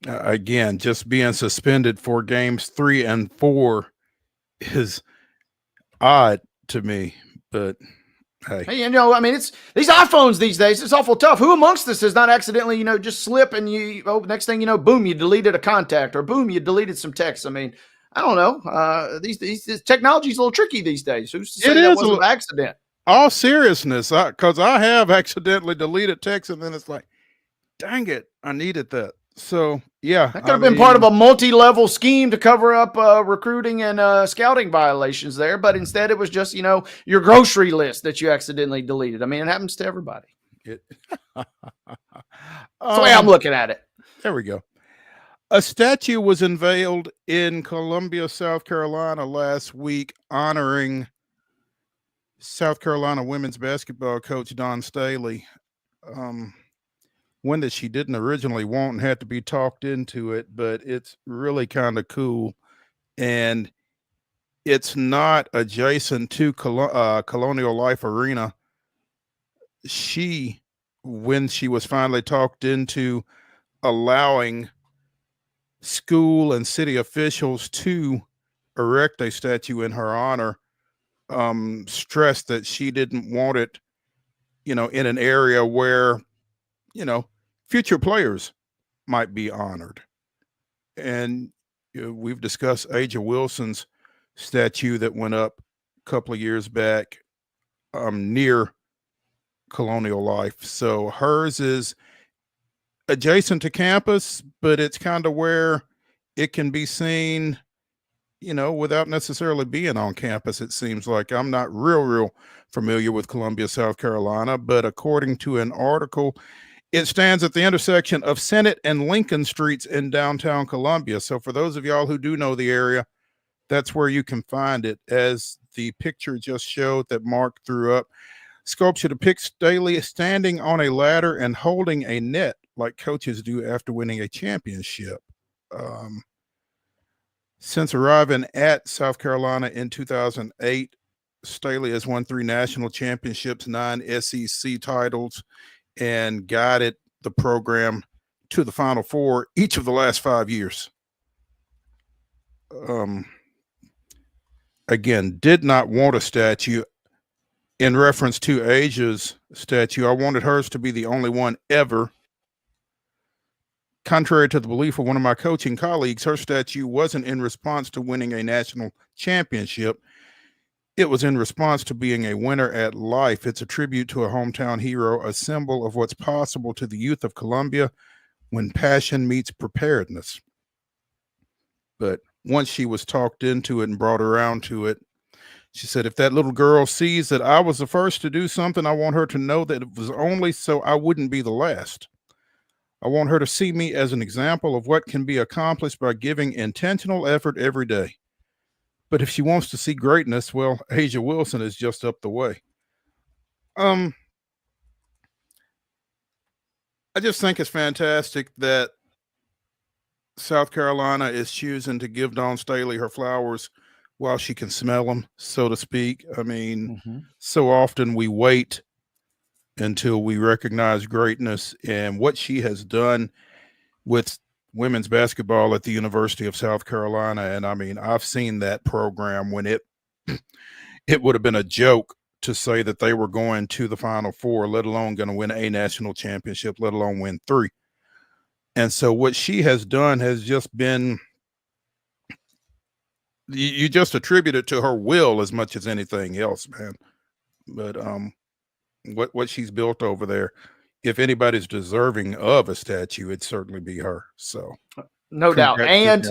again, just being suspended for games 3 and 4 is odd to me, but hey, I mean, it's these iPhones these days. It's awful tough. Who amongst us has not accidentally, just slip and next thing you know, boom, you deleted a contact, or boom, you deleted some text. I mean, I don't know. These technology's a little tricky these days. Who's to say that wasn't an accident? All seriousness, because I have accidentally deleted text, and then it's like, dang it, I needed that. So yeah, that could have been part of a multi-level scheme to cover up recruiting and scouting violations there, but instead it was just your grocery list that you accidentally deleted. I mean, it happens to everybody. That's the way I'm looking at it. There we go. A statue was unveiled in Columbia, South Carolina last week, honoring South Carolina women's basketball coach Dawn Staley. One that she didn't originally want and had to be talked into it, but it's really kind of cool. And it's not adjacent to Colonial Life Arena. When she was finally talked into allowing school and city officials to erect a statue in her honor, stressed that she didn't want it, in an area where, future players might be honored. And we've discussed Aja Wilson's statue that went up a couple of years back near Colonial Life. So hers is adjacent to campus, but it's kind of where it can be seen, without necessarily being on campus. It seems like I'm not real familiar with Columbia, South Carolina, but according to an article, it stands at the intersection of Senate and Lincoln Streets in downtown Columbia. So for those of y'all who do know the area, that's where you can find it. As the picture just showed that Mark threw up, sculpture depicts Staley standing on a ladder and holding a net like coaches do after winning a championship. Since arriving at South Carolina in 2008, Staley has won 3 national championships, 9 SEC titles, and guided the program to the Final Four each of the last 5 years. Again, did not want a statue. In reference to Aja's statue, I wanted hers to be the only one ever. Contrary to the belief of one of my coaching colleagues, her statue wasn't in response to winning a national championship. It was in response to being a winner at life. It's a tribute to a hometown hero, a symbol of what's possible to the youth of Columbia when passion meets preparedness. But once she was talked into it and brought around to it, she said, if that little girl sees that I was the first to do something, I want her to know that it was only so I wouldn't be the last. I want her to see me as an example of what can be accomplished by giving intentional effort every day. But if she wants to see greatness, well, Aja Wilson is just up the way. I just think it's fantastic that South Carolina is choosing to give Dawn Staley her flowers while she can smell them, so to speak. I mean, so often we wait until we recognize greatness, and what she has done with women's basketball at the University of South Carolina. And I mean, I've seen that program when it would have been a joke to say that they were going to the Final Four, let alone going to win a national championship, let alone win 3. And so what she has done has just been, you just attribute it to her will as much as anything else, man. But what she's built over there, if anybody's deserving of a statue, it'd certainly be her. So no doubt. And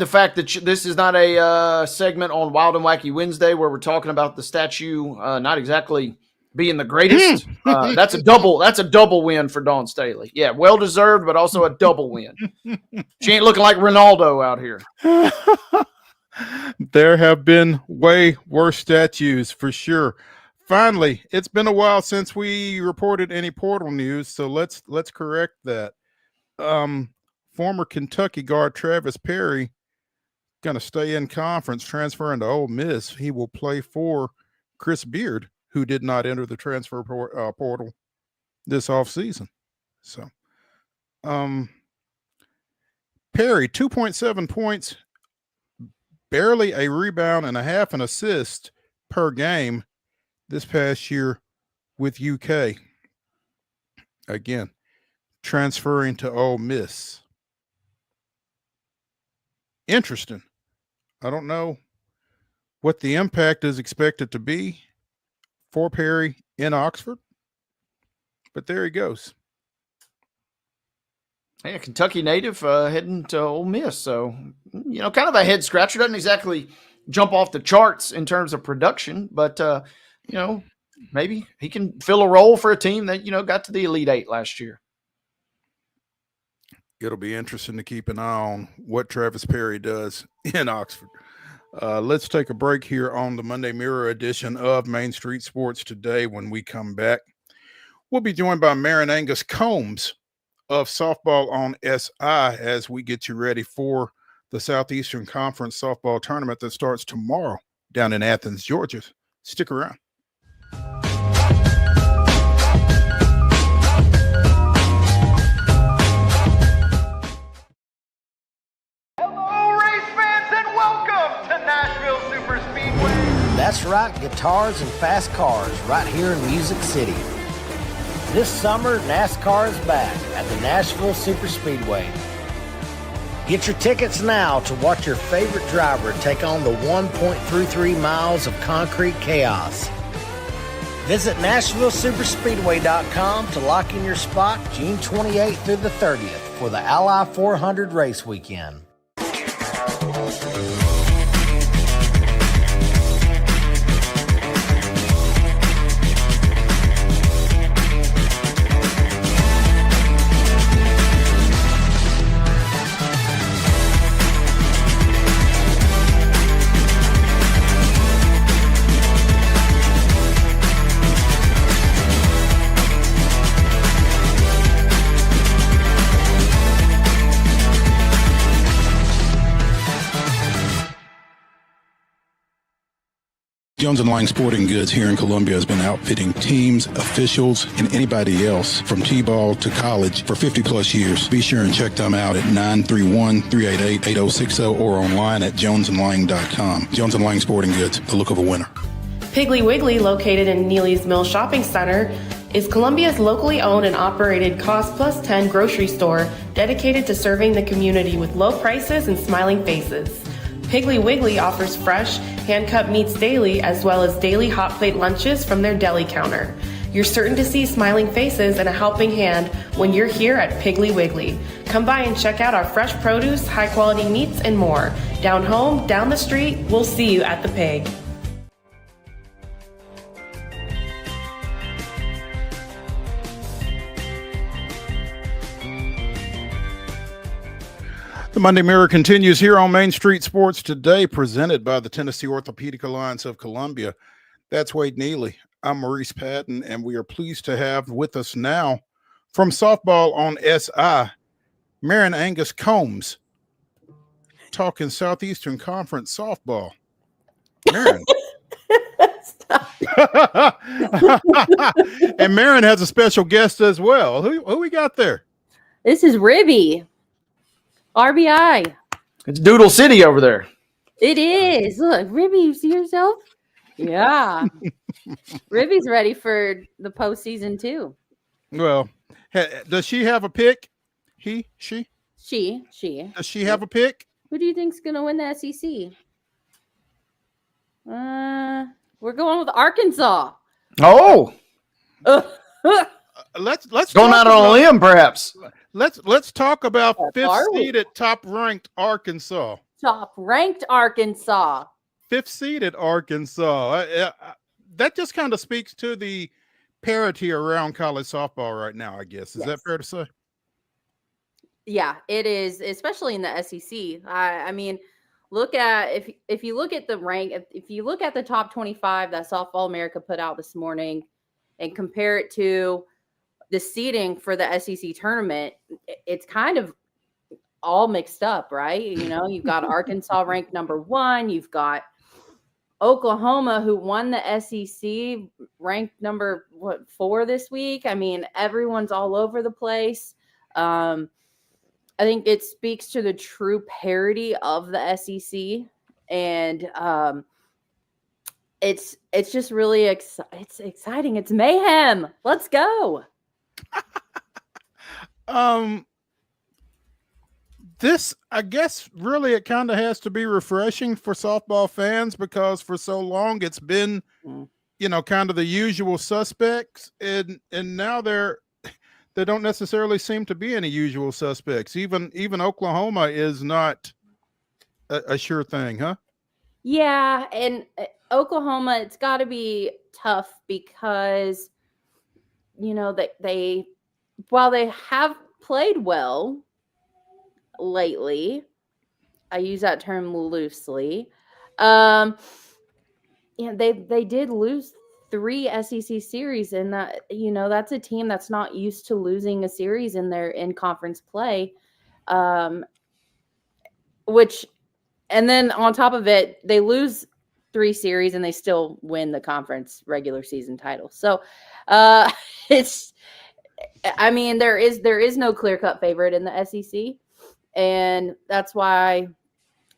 the fact that this is not a segment on Wild and Wacky Wednesday where we're talking about the statue not exactly being the greatest. That's a double win for Dawn Staley. Yeah, well deserved, but also a double win. She ain't looking like Ronaldo out here. There have been way worse statues for sure. Finally, it's been a while since we reported any portal news, so let's correct that. Former Kentucky guard Travis Perry going to stay in conference, transferring to Ole Miss. He will play for Chris Beard, who did not enter the transfer portal this offseason. So, Perry, 2.7 points, barely a rebound and a half an assist per game this past year with UK. Again, transferring to Ole Miss. Interesting. I don't know what the impact is expected to be for Perry in Oxford, but there he goes. Yeah, Kentucky native heading to Ole Miss. So, kind of a head scratcher. Doesn't exactly jump off the charts in terms of production, but, maybe he can fill a role for a team that, got to the Elite Eight last year. It'll be interesting to keep an eye on what Travis Perry does in Oxford. Let's take a break here on the Monday Mirror edition of Main Street Sports Today. When we come back, we'll be joined by MAREN Angus-COOMBS of Softball on SI as we get you ready for the Southeastern Conference softball tournament that starts tomorrow down in Athens, Georgia. Stick around. Hello, race fans, and welcome to Nashville Super Speedway. That's That's right, guitars and fast cars right here in Music City. This summer, NASCAR is back at the Nashville Superspeedway. Get your tickets now to watch your favorite driver take on the 1.33 miles of concrete chaos. Visit NashvilleSuperspeedway.com to lock in your spot June 28th through the 30th for the Ally 400 race weekend. Jones & Lang Sporting Goods here in Columbia has been outfitting teams, officials, and anybody else from T-ball to college for 50-plus years. Be sure and check them out at 931-388-8060 or online at jonesandlang.com. Jones & Lang Sporting Goods, the look of a winner. Piggly Wiggly, located in Neely's Mill Shopping Center, is Columbia's locally owned and operated Cost Plus 10 grocery store dedicated to serving the community with low prices and smiling faces. Piggly Wiggly offers fresh, hand-cut meats daily, as well as daily hot plate lunches from their deli counter. You're certain to see smiling faces and a helping hand when you're here at Piggly Wiggly. Come by and check out our fresh produce, high-quality meats, and more. Down home, down the street, we'll see you at the Pig. The Monday Mirror continues here on Main Street Sports Today, presented by the Tennessee Orthopedic Alliance of Columbia. That's Wade Neely. I'm Maurice Patton, and we are pleased to have with us now from softball on SI, MAREN ANGUS-COOMBS, talking Southeastern Conference softball. MAREN. And MAREN has a special guest as well. Who we got there? This is Ribby. RBI. It's Doodle City over there. It is. Look, Ribby, you see yourself? Yeah. Ribby's ready for the postseason too. Well, does she have a pick? He, she? She. Does she have a pick? Who do you think's gonna win the SEC? We're going with Arkansas. Oh. Let's going out on a limb, perhaps. Let's talk about fifth seeded, top-ranked Arkansas. Top-ranked Arkansas. Fifth seeded Arkansas. That just kind of speaks to the parity around college softball right now, I guess. Is that fair to say? Yeah, it is, especially in the SEC. I mean, look at if you look at the rank, if you look at the top 25 that Softball America put out this morning, and compare it to the seeding for the SEC tournament, it's kind of all mixed up, right? You know, you've got Arkansas ranked number 1. You've got Oklahoma, who won the SEC, ranked number 4 this week. I mean, everyone's all over the place. I think it speaks to the true parity of the SEC, and it's just really it's exciting. It's mayhem. Let's go. This, I guess, really, it kind of has to be refreshing for softball fans, because for so long it's been, you know, kind of the usual suspects, and now there don't necessarily seem to be any usual suspects. Even Oklahoma is not a sure thing, huh? Yeah, and Oklahoma, it's got to be tough because, you know, they while they have played well lately, I use that term loosely, they did lose 3 SEC series, and that, you know, that's a team that's not used to losing a series in their in-conference play, which, and then on top of it, they lose 3 series and they still win the conference regular season title. So I mean, there is no clear-cut favorite in the SEC, and that's why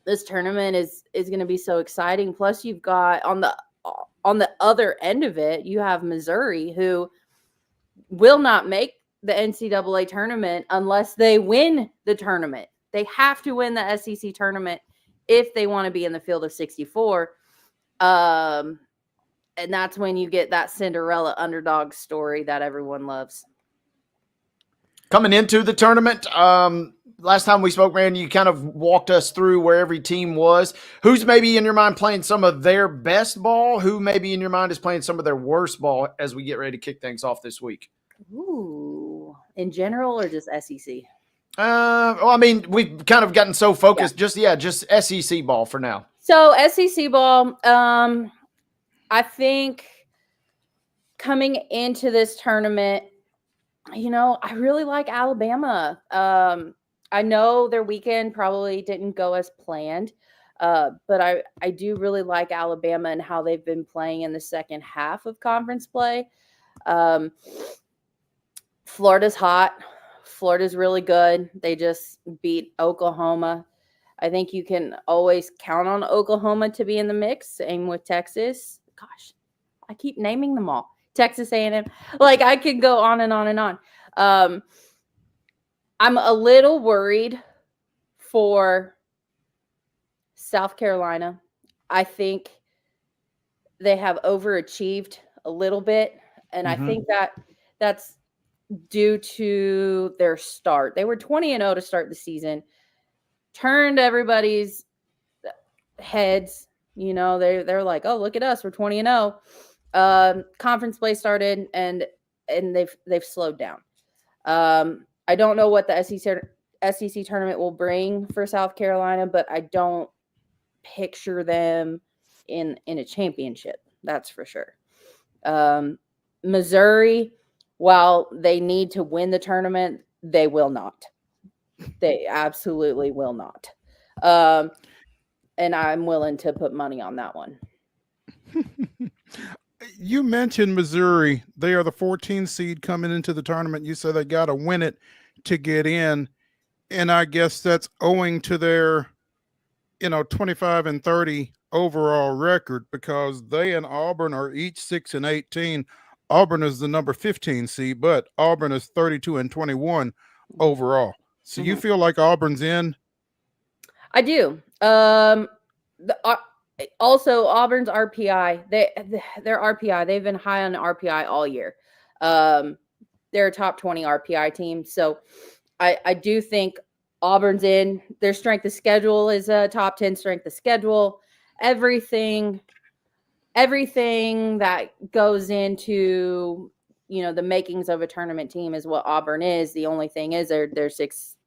this tournament is going to be so exciting. Plus, you've got on on the other end of it, you have Missouri, who will not make the NCAA tournament unless they win the tournament. They have to win the SEC tournament if they want to be in the field of 64. And that's when you get that Cinderella underdog story that everyone loves. Coming into the tournament, last time we spoke, Randy, you kind of walked us through where every team was. Who's maybe in your mind playing some of their best ball? Who maybe in your mind is playing some of their worst ball as we get ready to kick things off this week? Ooh, in general or just SEC? Well, I mean, we've kind of gotten so focused. Yeah. Just SEC ball for now. So SEC ball, I think coming into this tournament, I really like Alabama. I know their weekend probably didn't go as planned, but I do really like Alabama and how they've been playing in the second half of conference play. Florida's hot. Florida's really good. They just beat Oklahoma. I think you can always count on Oklahoma to be in the mix. Same with Texas. Gosh, I keep naming them all. Texas A&M. Like, I could go on and on and on. I'm a little worried for South Carolina. I think they have overachieved a little bit, and I think that's due to their start. They were 20-0 to start the season, turned everybody's heads. They're like, oh, look at us, we're 20-0. Conference play started, and they've slowed down. I don't know what the SEC tournament will bring for South Carolina, but I don't picture them in a championship. That's for sure. Missouri, while they need to win the tournament, they will not. They absolutely will not. And I'm willing to put money on that one. You mentioned Missouri. They are the 14 seed coming into the tournament. You said they got to win it to get in. And I guess that's owing to their, 25-30 overall record, because they and Auburn are each 6-18. Auburn is the number 15 seed, but Auburn is 32-21 overall. So you feel like Auburn's in? I do. Also, Auburn's RPI, their RPI, they've been high on RPI all year. They're a top 20 RPI team. So I do think Auburn's in. Their strength of schedule is a top 10 strength of schedule. Everything that goes into, the makings of a tournament team is what Auburn is. The only thing is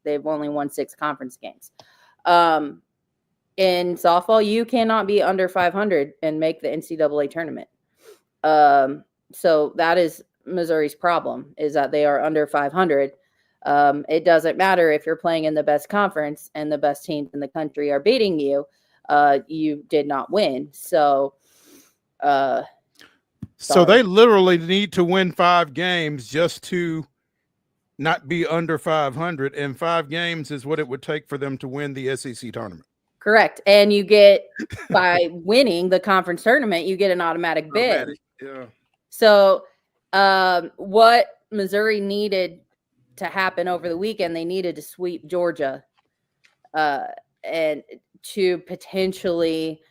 they've only won 6 conference games. In softball, you cannot be under 500 and make the NCAA tournament. So that is Missouri's problem, is that they are under 500. It doesn't matter if you're playing in the best conference and the best teams in the country are beating you. You did not win. So they literally need to win 5 games just to not be under 500. And 5 games is what it would take for them to win the SEC tournament. Correct. And you get, by winning the conference tournament, you get an automatic bid. Yeah. So what Missouri needed to happen over the weekend, they needed to sweep Georgia and to potentially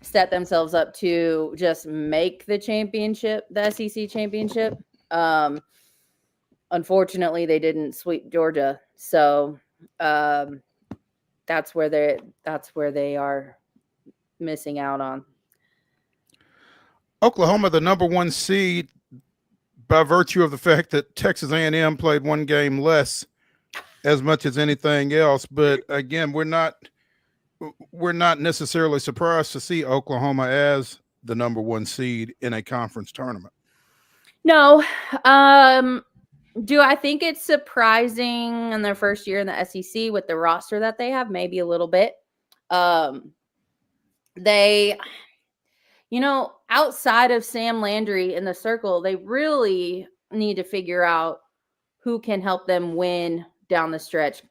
set themselves up to just make the championship, the SEC championship. Unfortunately, they didn't sweep Georgia. So that's where they are missing out on. Oklahoma, the number 1 seed, by virtue of the fact that Texas A&M played 1 game less as much as anything else. But again, we're not necessarily surprised to see Oklahoma as the number 1 seed in a conference tournament. No. Do I think it's surprising in their first year in the SEC with the roster that they have? Maybe a little bit. They, outside of Sam Landry in the circle, they really need to figure out who can help them win down the stretch.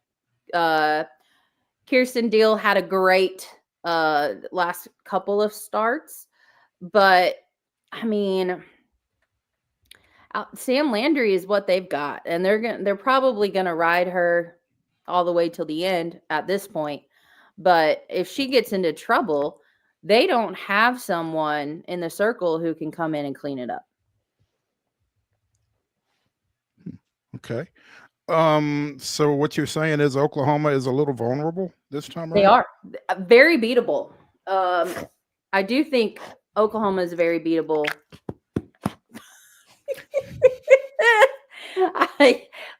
Kirsten Deal had a great last couple of starts, but I mean, Sam Landry is what they've got, and they're probably gonna ride her all the way till the end at this point. But if she gets into trouble, they don't have someone in the circle who can come in and clean it up. Okay. So what you're saying is Oklahoma is a little vulnerable this time They around? are very beatable. I do think Oklahoma is very beatable.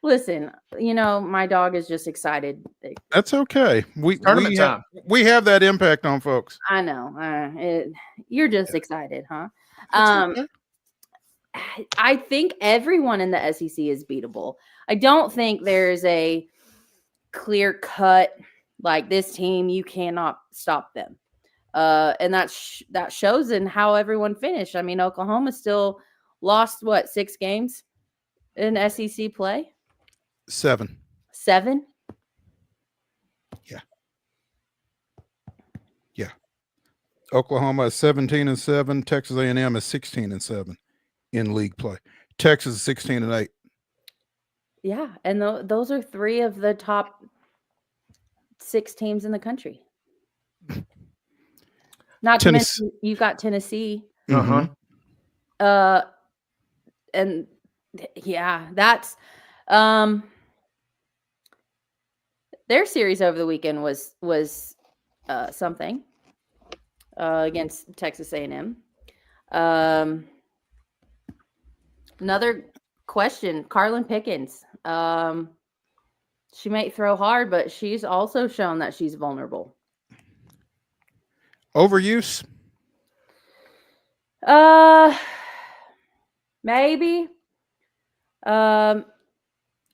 Listen, my dog is just excited. That's okay. Tournament time. We have that impact on folks. I know. You're just excited, huh? Okay. I think everyone in the SEC is beatable. I don't think there's a clear cut, like this team, you cannot stop them. And that shows in how everyone finished. I mean, Oklahoma still lost 6 games in SEC play? 7. 7? Yeah. Oklahoma is 17-7. Texas A&M is 16-7 in league play. Texas is 16-8. Yeah, and those are 3 of the top 6 teams in the country. Not to mention you've got Tennessee. Uh-huh. And yeah, that's their series over the weekend was something against Texas A&M. Another question, Carlin Pickens. She might throw hard, but she's also shown that she's vulnerable. Overuse? Maybe.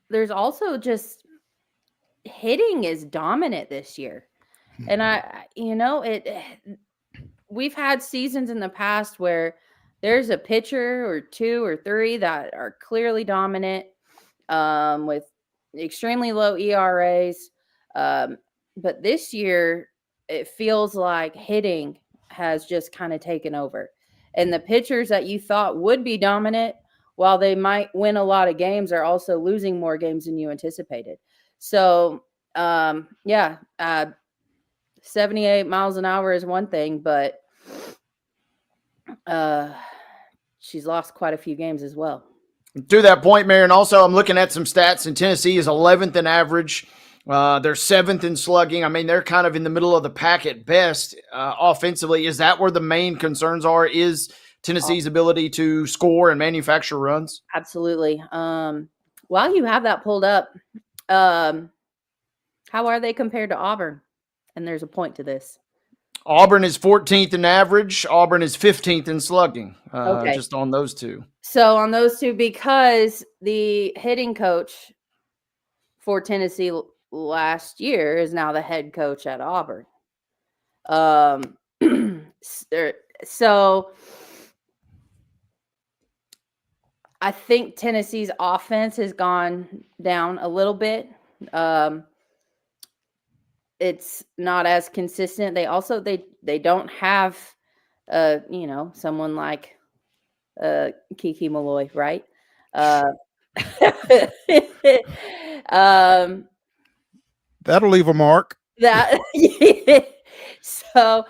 There's also just hitting is dominant this year. And we've had seasons in the past where there's a pitcher or 2 or 3 that are clearly dominant, with extremely low ERAs. But this year it feels like hitting has just kind of taken over. And the pitchers that you thought would be dominant, while they might win a lot of games, are also losing more games than you anticipated. So, 78 miles an hour is one thing, but she's lost quite a few games as well. To that point, Maren, also I'm looking at some stats, and Tennessee is 11th in average. They're 7th in slugging. I mean, they're kind of in the middle of the pack at best offensively. Is that where the main concerns are? Is Tennessee's ability to score and manufacture runs? Absolutely. While you have that pulled up, how are they compared to Auburn? And there's a point to this. Auburn is 14th in average. Auburn is 15th in slugging, Okay. just on those 2. So on those 2, because the hitting coach for Tennessee last year is now the head coach at Auburn. So I think Tennessee's offense has gone down a little bit. It's not as consistent. They also they don't have someone like Kiki Malloy, right? That'll leave a mark. That so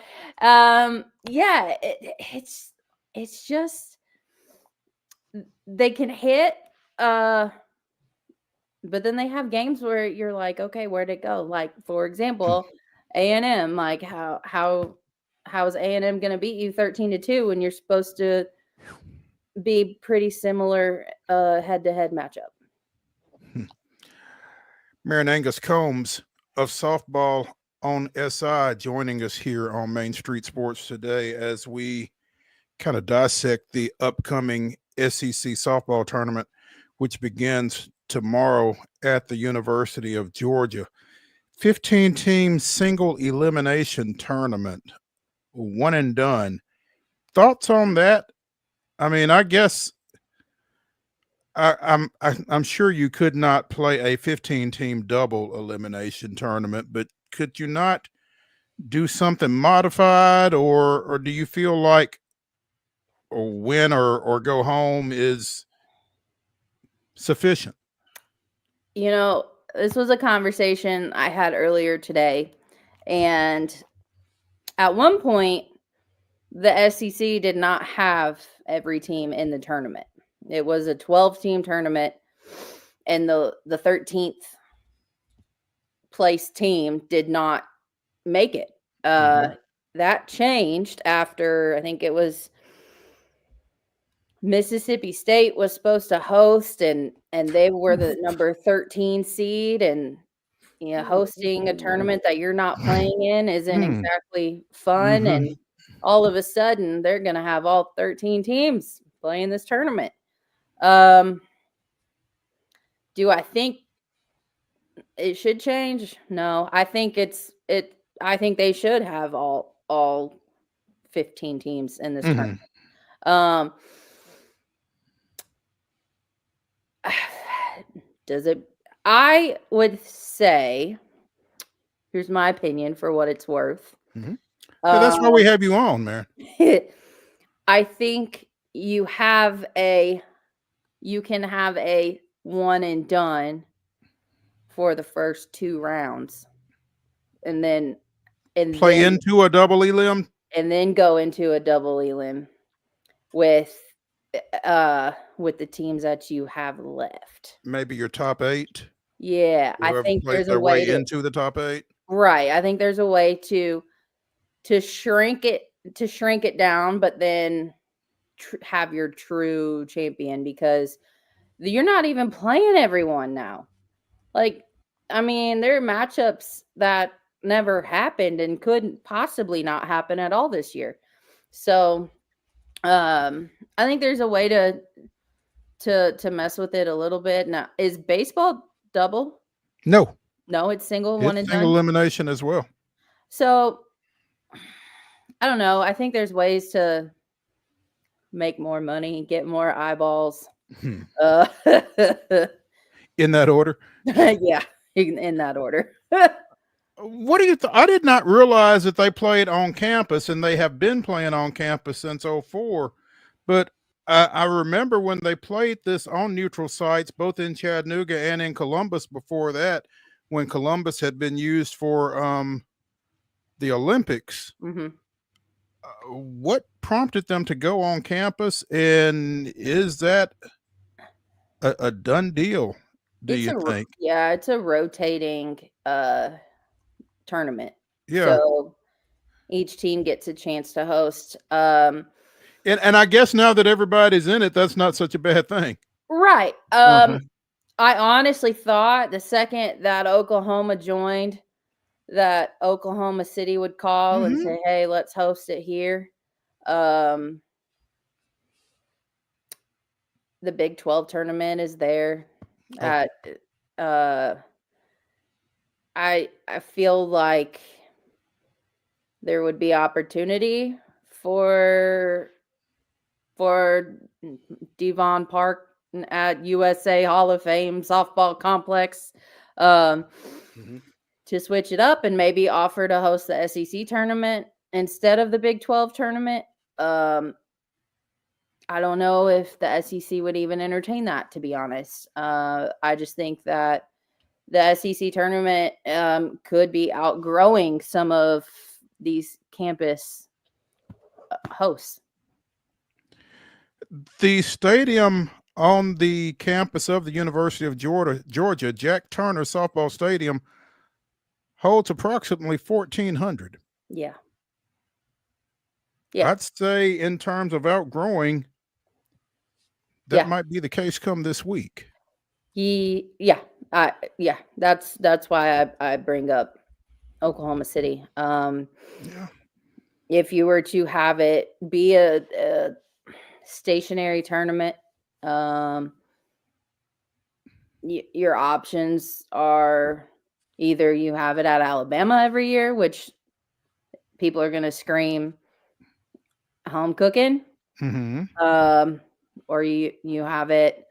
it's just they can hit, but then they have games where you're like, okay, where'd it go? Like, for example, A&M. Like, how is A&M going to beat you 13-2 when you're supposed to be pretty similar head-to-head matchup? Maren Angus-COOMBS of Softball on SI joining us here on Main Street Sports today as we kind of dissect the upcoming SEC softball tournament, which begins tomorrow at the University of Georgia. 15-team single elimination tournament, one and done. Thoughts on that? I mean, I guess I'm sure you could not play a 15-team double elimination tournament, but could you not do something modified, or do you feel like, win or go home is sufficient? You know, this was a conversation I had earlier today, and at one point, the SEC did not have every team in the tournament. It was a 12-team tournament, and the 13th place team did not make it. That changed after, I think it was Mississippi State was supposed to host, and they were the number 13 seed, and hosting a tournament that you're not playing in isn't exactly fun. And all of a sudden, they're going to have all 13 teams playing this tournament. Do I think it should change? No, I think I think they should have all 15 teams in this tournament. Does it? I would say, here's my opinion for what it's worth. That's why we have you on, man. I think you can have a one and done for the first 2 rounds, and then play into a double elim, and then go into a double elim with the teams that you have left. Maybe your top 8. Yeah, Whoever I think plays there's their a way into the top 8. Right. I think there's a way to shrink it down, but then have your true champion, because you're not even playing everyone now. Like, I mean, there are matchups that never happened and couldn't possibly not happen at all this year. So, I think there's a way to mess with it a little bit. Now, is baseball double? No, it's single, it's one and single done. elimination as well. So, I don't know. I think there's ways to make more money, get more eyeballs. In that order? Yeah, in that order. What do you I did not realize that they played on campus, and they have been playing on campus since 2004. But I remember when they played this on neutral sites, both in Chattanooga and in Columbus before that, when Columbus had been used for the Olympics. What prompted them to go on campus, and is that a done deal, do you think? Yeah, it's a rotating tournament. Yeah. So each team gets a chance to host. And I guess now that everybody's in it, that's not such a bad thing. Right. I honestly thought the second that Oklahoma joined, that Oklahoma City would call and say, hey, let's host it here. The Big 12 tournament is there. I feel like there would be opportunity for Devon Park at USA Hall of Fame softball complex to switch it up and maybe offer to host the SEC tournament instead of the Big 12 tournament. I don't know if the SEC would even entertain that, to be honest. I just think that the SEC tournament could be outgrowing some of these campus hosts. The stadium on the campus of the University of Georgia, Jack Turner Softball Stadium, holds approximately 1,400. Yeah. I'd say in terms of outgrowing, that might be the case come this week. Yeah. That's why I bring up Oklahoma City. If you were to have it be a stationary tournament, your options are either you have it at Alabama every year, which people are going to scream home cooking, or you have it.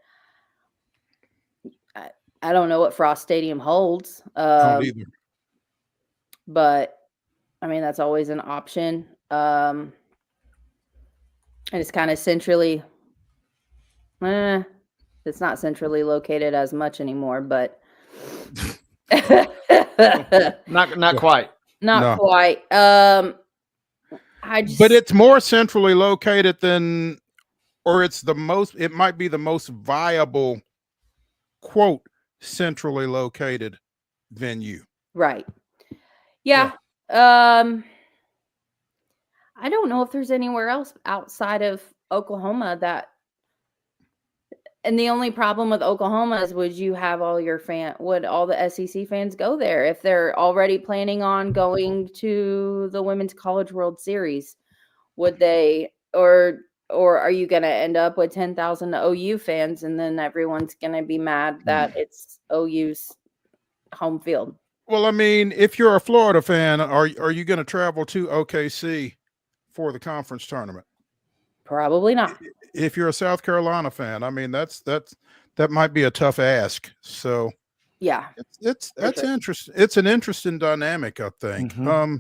I don't know what Frost Stadium holds, Don't either. but I mean that's always an option. And it's kind of centrally. It's not centrally located as much anymore, but not quite. Not quite. But it's more centrally located than, or it might be the most viable, quote, centrally located venue. Right. Yeah. I don't know if there's anywhere else outside of Oklahoma that. And the only problem with Oklahoma is, would all the SEC fans go there if they're already planning on going to the Women's College World Series? Would they, or are you going to end up with 10,000 OU fans, and then everyone's going to be mad that it's OU's home field? Well, I mean, if you're a Florida fan, are you going to travel to OKC for the conference tournament? Probably not. If you're a South Carolina fan, I mean, that might be a tough ask. So yeah, that's interesting. It's an interesting dynamic, I think. Mm-hmm.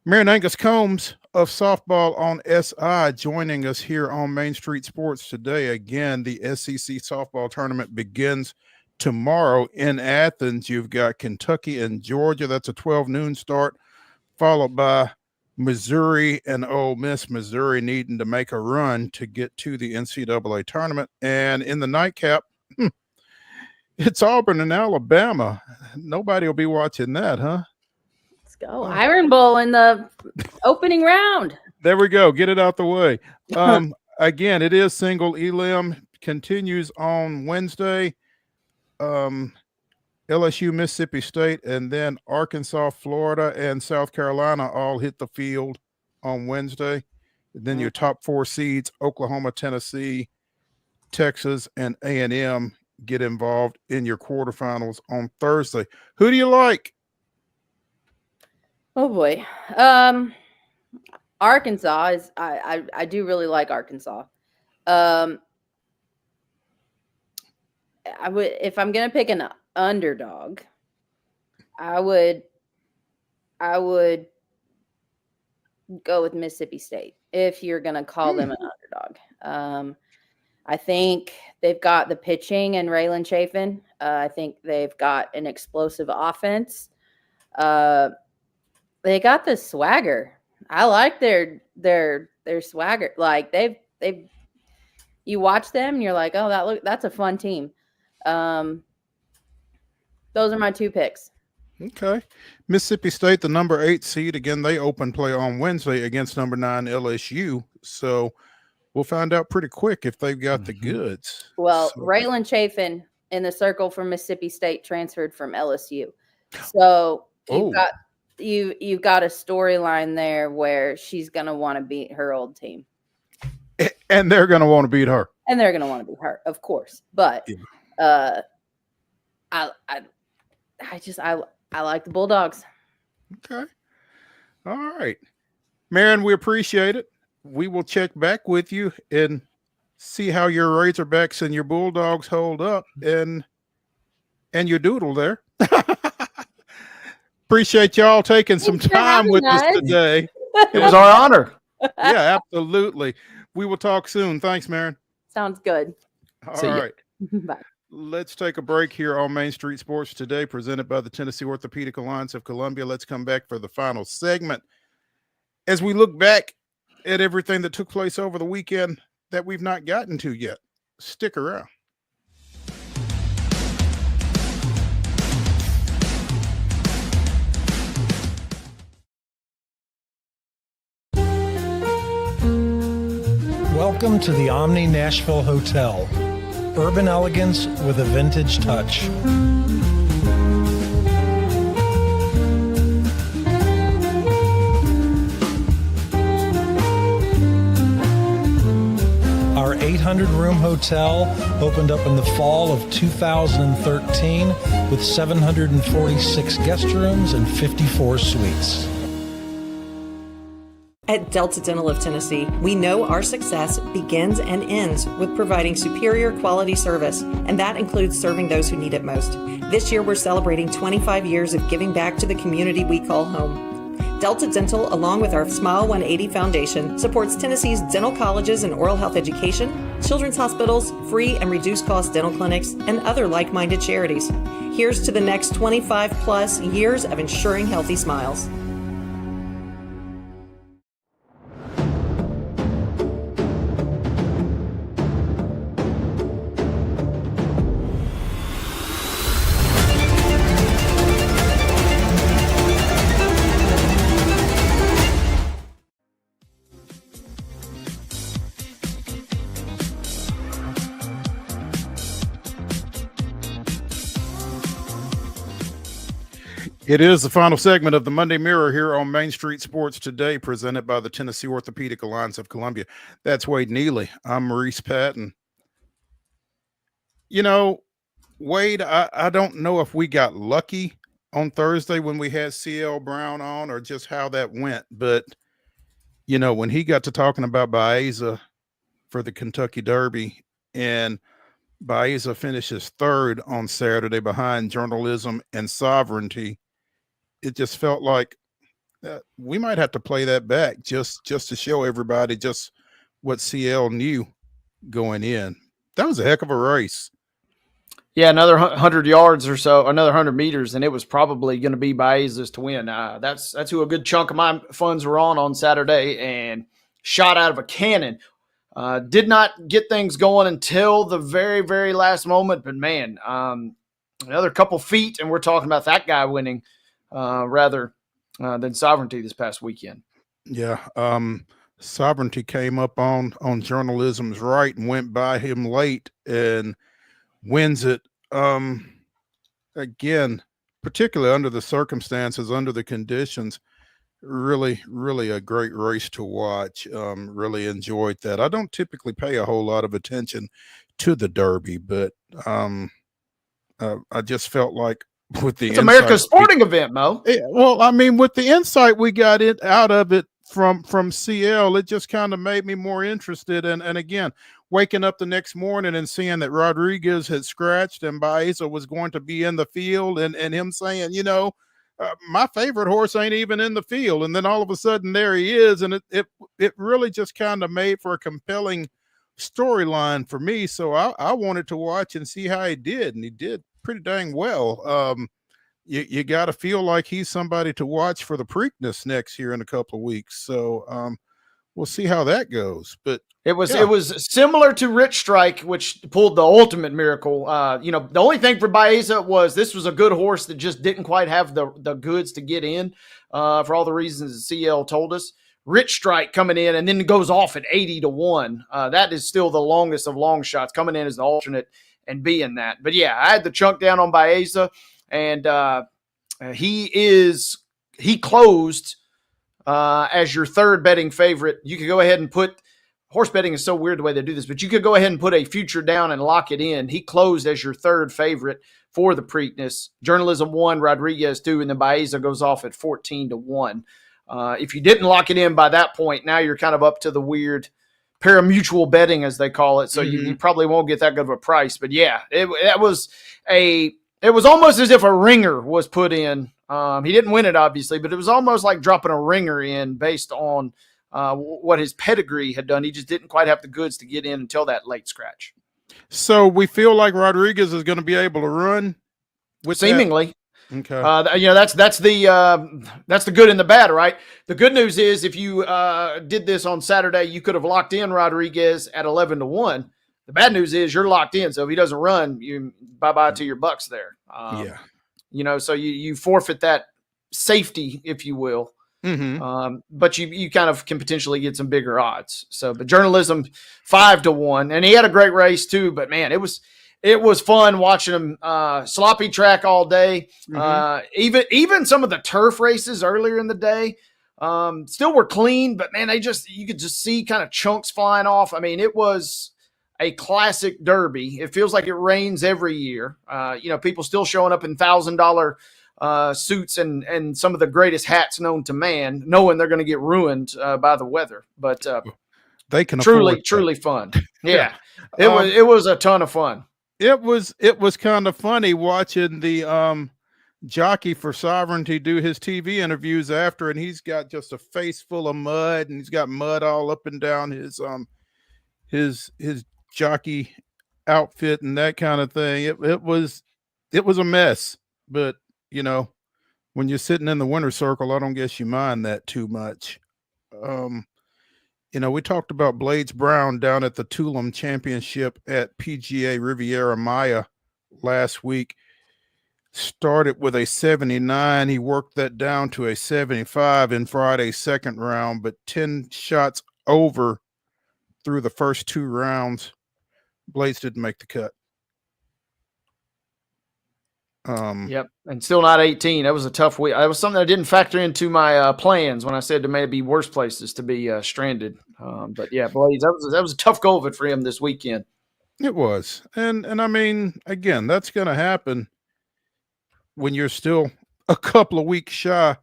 Maren Angus-COOMBS of Softball on SI joining us here on Main Street Sports today. Again, the SEC softball tournament begins tomorrow in Athens. You've got Kentucky and Georgia. That's a 12 noon start, followed by Missouri and Ole Miss. Missouri needing to make a run to get to the NCAA tournament. And in the nightcap, it's Auburn and Alabama. Nobody will be watching that, huh? Let's go. Iron Bowl in the opening round. There we go. Get it out the way. Again, it is single elim. Continues on Wednesday. LSU, Mississippi State, and then Arkansas, Florida, and South Carolina all hit the field on Wednesday. And then your top 4 seeds, Oklahoma, Tennessee, Texas, and A&M get involved in your quarterfinals on Thursday. Who do you like? Oh boy. Arkansas is I do really like Arkansas. I would, if I'm gonna pick an underdog, I would go with Mississippi State if you're gonna call them an underdog. I think they've got the pitching and Raylan Chafin. I think they've got an explosive offense. They got the swagger. I like their swagger. Like they've you watch them and you're like, oh, that's a fun team. Those are my 2 picks. Okay. Mississippi State, the number 8 seed. Again, they open play on Wednesday against number 9 LSU. So we'll find out pretty quick if they've got the goods. Well, Raylan Chafin in the circle from Mississippi State transferred from LSU. So you've got a storyline there where she's going to want to beat her old team. And they're going to want to beat her. And they're going to want to beat her, of course. But I like the Bulldogs. Okay. All right. Maren, we appreciate it. We will check back with you and see how your Razorbacks and your Bulldogs hold up and your doodle there. Appreciate y'all taking some time with us today. It was our honor. Yeah, absolutely. We will talk soon. Thanks, Maren. Sounds good. All right. Bye. Let's take a break here on Main Street Sports today, presented by the Tennessee Orthopedic Alliance of Columbia. Let's come back for the final segment as we look back at everything that took place over the weekend that we've not gotten to yet. Stick around. Welcome to the Omni Nashville Hotel. Urban elegance with a vintage touch. Our 800-room hotel opened up in the fall of 2013 with 746 guest rooms and 54 suites. At Delta Dental of Tennessee, we know our success begins and ends with providing superior quality service, and that includes serving those who need it most. This year, we're celebrating 25 years of giving back to the community we call home. Delta Dental, along with our Smile 180 Foundation, supports Tennessee's dental colleges and oral health education, children's hospitals, free and reduced cost dental clinics, and other like-minded charities. Here's to the next 25 plus years of ensuring healthy smiles. It is the final segment of the Monday Mirror here on Main Street Sports Today, presented by the Tennessee Orthopedic Alliance of Columbia. That's Wade Neely. I'm Maurice Patton. You know, Wade, I don't know if we got lucky on Thursday when we had CL Brown on or just how that went. But, you know, when he got to talking about Baeza for the Kentucky Derby, and Baeza finishes third on Saturday behind Journalism and Sovereignty, it just felt like we might have to play that back just to show everybody just what CL knew going in. That was a heck of a race. Yeah, another 100 yards or so, another 100 meters, and it was probably going to be Baeza's to win. That's who a good chunk of my funds were on Saturday, and shot out of a cannon. Did not get things going until the very, very last moment, but man, another couple feet, and we're talking about that guy winning rather than Sovereignty this past weekend. Yeah. Sovereignty came up on Journalism's right and went by him late and wins it. Again, particularly under the circumstances, under the conditions, really, really a great race to watch. Really enjoyed that. I don't typically pay a whole lot of attention to the Derby, but I just felt like with it's America's sporting event, Mo. Well, I mean, with the insight we got out of it from CL, it just kind of made me more interested. And again, waking up the next morning and seeing that Rodriguez had scratched and Baeza was going to be in the field, and him saying, you know, my favorite horse ain't even in the field. And then all of a sudden there he is. And it really just kind of made for a compelling storyline for me. So I wanted to watch and see how he did. And he did pretty dang well. You got to feel like he's somebody to watch for the Preakness next year in a couple of weeks. So we'll see how that goes. But it was similar to Rich Strike, which pulled the ultimate miracle. You know, the only thing for Baeza was this was a good horse that just didn't quite have the goods to get in for all the reasons that CL told us. Rich Strike coming in and then goes off at 80-1. That is still the longest of long shots, coming in as the alternate and being that. But yeah, I had the chunk down on Baeza, and he closed as your third betting favorite. You could go ahead and put horse betting is so weird the way they do this, but you could go ahead and put a future down and lock it in. He closed as your third favorite for the Preakness. Journalism 1, Rodriguez 2, and then Baeza goes off at 14-1. If you didn't lock it in by that point, now you're kind of up to the weird pari-mutuel betting, as they call it. So you probably won't get that good of a price. But yeah, it was almost as if a ringer was put in. He didn't win it, obviously, but it was almost like dropping a ringer in based on what his pedigree had done. He just didn't quite have the goods to get in until that late scratch. So we feel like Rodriguez is going to be able to run with seemingly. That? Okay. You know, that's the good and the bad, right? The good news is if you did this on Saturday, you could have locked in Rodriguez at 11-1. The bad news is you're locked in. So if he doesn't run, you bye-bye to your bucks there. Yeah. You know, so you forfeit that safety, if you will. But you kind of can potentially get some bigger odds. So, but Journalism 5-1, and he had a great race too. But man, it was fun watching him sloppy track all day. Even some of the turf races earlier in the day still were clean, but man, you could just see kind of chunks flying off. I mean, it was a classic Derby. It feels like it rains every year. You know, people still showing up in $1,000 suits and some of the greatest hats known to man, knowing they're going to get ruined by the weather. But they can truly fun. Yeah, it was a ton of fun. It was kind of funny watching the Jockey for Sovereignty do his TV interviews after, and he's got just a face full of mud, and he's got mud all up and down his jockey outfit and that kind of thing. It was a mess, but when you're sitting in the winner's circle, I don't guess you mind that too much. We talked about Blades Brown down at the Tulum Championship at PGA Riviera Maya last week. Started with a 79. He worked that down to a 75 in Friday's second round, but 10 shots over through the first 2 rounds. Blades didn't make the cut. Yep, and still not 18. That was a tough week. That was something I didn't factor into my plans when I said there may be worse places to be stranded. But yeah, Blades, that was a tough go of it for him this weekend. It was, and I mean, again, that's going to happen when you're still a couple of weeks shy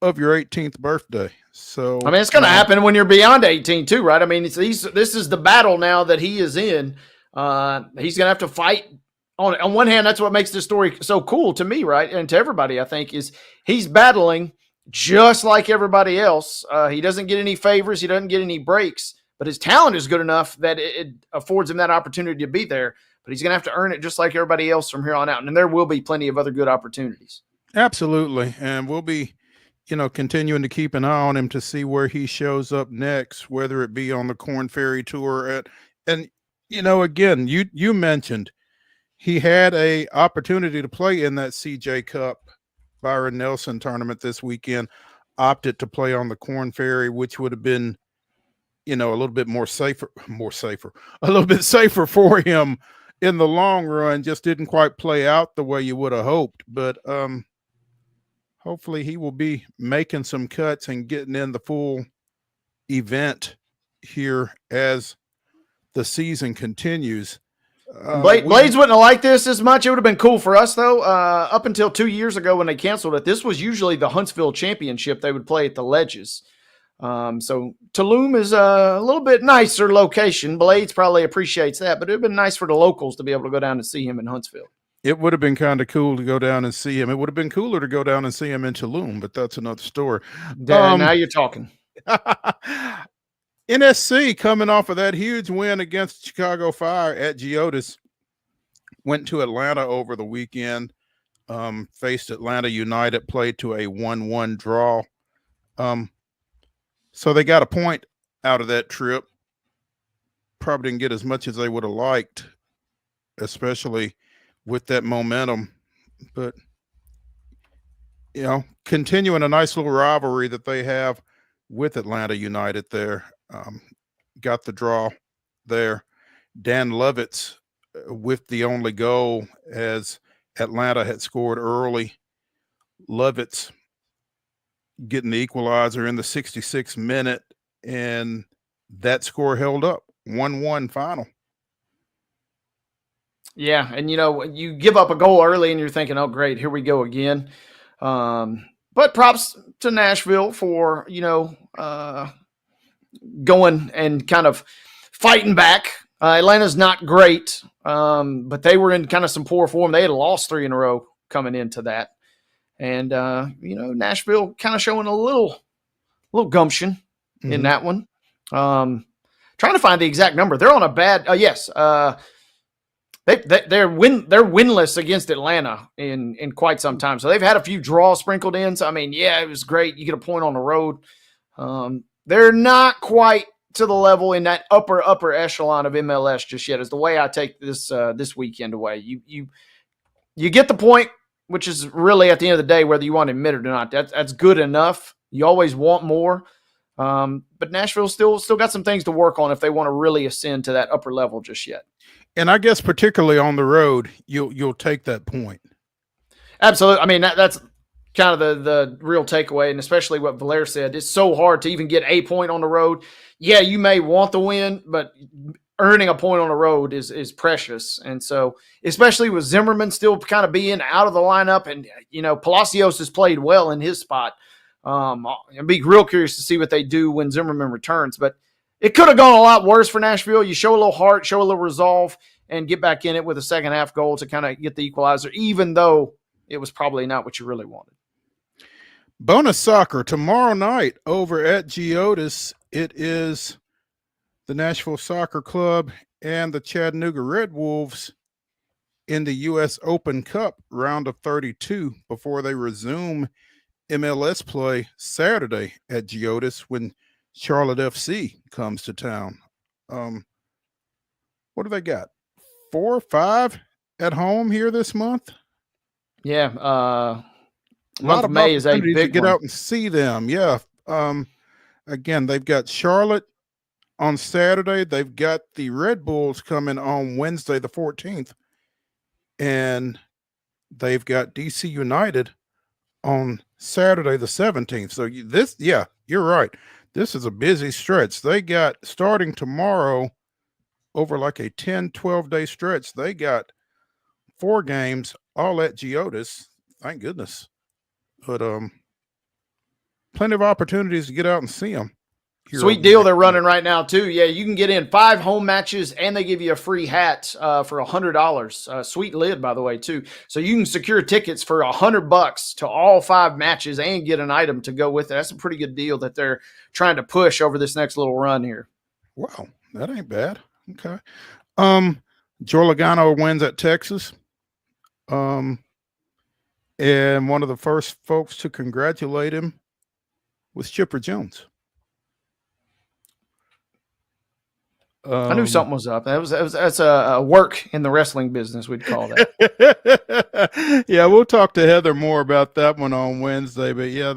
of your 18th birthday. So I mean, it's going to happen when you're beyond 18 too, right? I mean, this is the battle now that he is in. He's going to have to fight. On one hand, that's what makes this story so cool to me, right? And to everybody, I think, is he's battling just like everybody else. He doesn't get any favors. He doesn't get any breaks, but his talent is good enough that it affords him that opportunity to be there. But he's going to have to earn it just like everybody else from here on out. And there will be plenty of other good opportunities. Absolutely. And we'll be, continuing to keep an eye on him to see where he shows up next, whether it be on the Corn Ferry Tour. And again, you mentioned he had a opportunity to play in that CJ Cup Byron Nelson tournament this weekend, opted to play on the Corn Ferry, which would have been, a little bit a little bit safer for him in the long run. Just didn't quite play out the way you would have hoped. But hopefully he will be making some cuts and getting in the full event here as the season continues. Blades wouldn't have liked this as much. It would have been cool for us, though. Up until 2 years ago when they canceled it, this was usually the Huntsville Championship they would play at the Ledges. So Tulum is a little bit nicer location. Blades probably appreciates that, but it would have been nice for the locals to be able to go down and see him in Huntsville. It would have been kind of cool to go down and see him. It would have been cooler to go down and see him in Tulum, but that's another story. Now you're talking. NSC coming off of that huge win against Chicago Fire at Geodis, went to Atlanta over the weekend, faced Atlanta United, played to a 1-1 draw. So they got a point out of that trip. Probably didn't get as much as they would have liked, especially with that momentum. But, continuing a nice little rivalry that they have with Atlanta United there. Got the draw there. Dan Lovitz with the only goal as Atlanta had scored early. Lovitz getting the equalizer in the 66th minute, and that score held up. 1-1 final. Yeah, and you give up a goal early and you're thinking, oh, great, here we go again. But props to Nashville for, going and kind of fighting back. Atlanta's not great, but they were in kind of some poor form. They had lost 3 in a row coming into that. And, Nashville kind of showing a little gumption in that one. Trying to find the exact number. They're on a bad, they're winless against Atlanta in quite some time. So they've had a few draws sprinkled in. So, I mean, yeah, it was great. You get a point on the road. They're not quite to the level in that upper echelon of MLS just yet, is the way I take this weekend away. You get the point, which is really at the end of the day, whether you want to admit it or not, that's good enough. You always want more. But Nashville still got some things to work on if they want to really ascend to that upper level just yet. And I guess particularly on the road, you'll take that point. Absolutely. I mean, that's kind of the real takeaway, and especially what Valer said. It's so hard to even get a point on the road. Yeah, you may want the win, but earning a point on the road is precious. And so, especially with Zimmerman still kind of being out of the lineup, and Palacios has played well in his spot. I'd be real curious to see what they do when Zimmerman returns. But it could have gone a lot worse for Nashville. You show a little heart, show a little resolve, and get back in it with a second half goal to kind of get the equalizer, even though it was probably not what you really wanted. Bonus soccer tomorrow night over at Geodis. It is the Nashville Soccer Club and the Chattanooga Red Wolves in the U.S. Open Cup round of 32 before they resume MLS play Saturday at Geodis when Charlotte FC comes to town. What do they got? 4 or 5 at home here this month? Yeah. A lot of May is a opportunities big to get one. out and see them. Yeah. Again, they've got Charlotte on Saturday. They've got the Red Bulls coming on Wednesday, the 14th. And they've got DC United on Saturday, the 17th. So you're right. This is a busy stretch. They got, starting tomorrow, over like a 10, 12-day stretch, they got 4 games all at Geodis. Thank goodness. But plenty of opportunities to get out and see them. Sweet deal they're running right now too. Yeah, you can get in 5 home matches and they give you a free hat for $100. Sweet lid, by the way, too. So you can secure tickets for $100 to all 5 matches and get an item to go with it. That's a pretty good deal that they're trying to push over this next little run here. Wow, that ain't bad. Okay. Joe Logano wins at Texas. And one of the first folks to congratulate him was Chipper Jones. I knew something was up. That's a work in the wrestling business, we'd call that. Yeah, we'll talk to Heather more about that one on Wednesday. But yeah,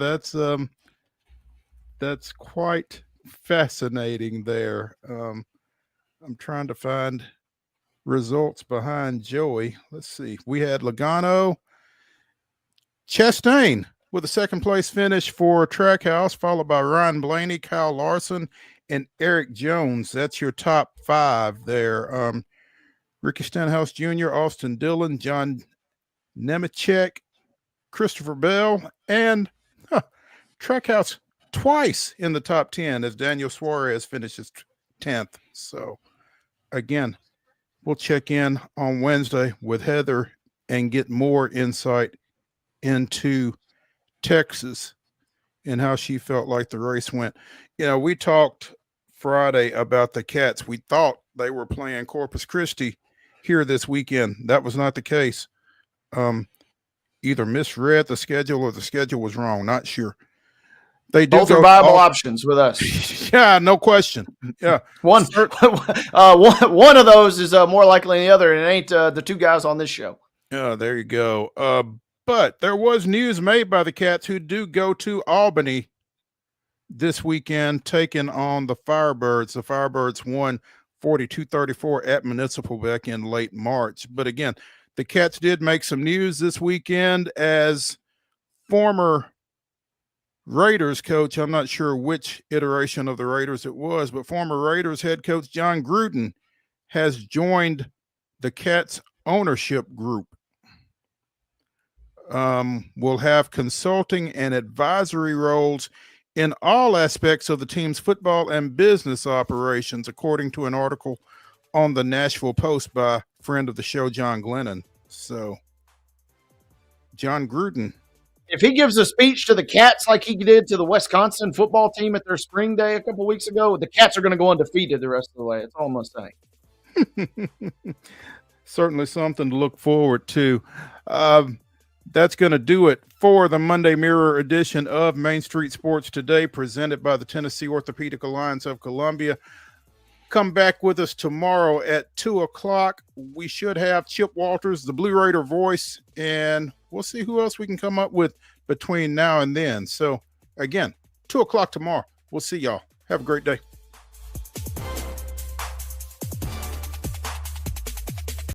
that's quite fascinating there. I'm trying to find results behind Joey. Let's see. We had Logano, Chastain with a second place finish for Trackhouse, followed by Ryan Blaney, Kyle Larson, and Eric Jones. That's your top 5 there. Ricky Stenhouse Jr., Austin Dillon, John Nemechek, Christopher Bell, and Trackhouse twice in the top 10 as Daniel Suarez finishes 10th. So again, we'll check in on Wednesday with Heather and get more insight into Texas and how she felt like the race went. You know, we talked Friday about the Cats. We thought they were playing Corpus Christi here this weekend. That was not the case. Either misread the schedule or the schedule was wrong. Not sure. They do both are viable options with us. Yeah, no question. Yeah, one of those is more likely than the other, and it ain't the 2 guys on this show. Yeah, there you go. But there was news made by the Cats who do go to Albany this weekend, taking on the Firebirds. The Firebirds won 42-34 at Municipal back in late March. But again, the Cats did make some news this weekend as former Raiders coach, I'm not sure which iteration of the Raiders it was, but former Raiders head coach John Gruden has joined the Cats ownership group. Will have consulting and advisory roles in all aspects of the team's football and business operations, according to an article on the Nashville Post by friend of the show, John Glennon. So, John Gruden. If he gives a speech to the Cats like he did to the Wisconsin football team at their spring day a couple weeks ago, the Cats are going to go undefeated the rest of the way. It's almost saying. Certainly something to look forward to. That's going to do it for the Monday Mirror edition of Main Street Sports Today, presented by the Tennessee Orthopedic Alliance of Columbia. Come back with us tomorrow at 2:00. We should have Chip Walters, the Blue Raider voice, and we'll see who else we can come up with between now and then. So, again, 2:00 tomorrow. We'll see y'all. Have a great day.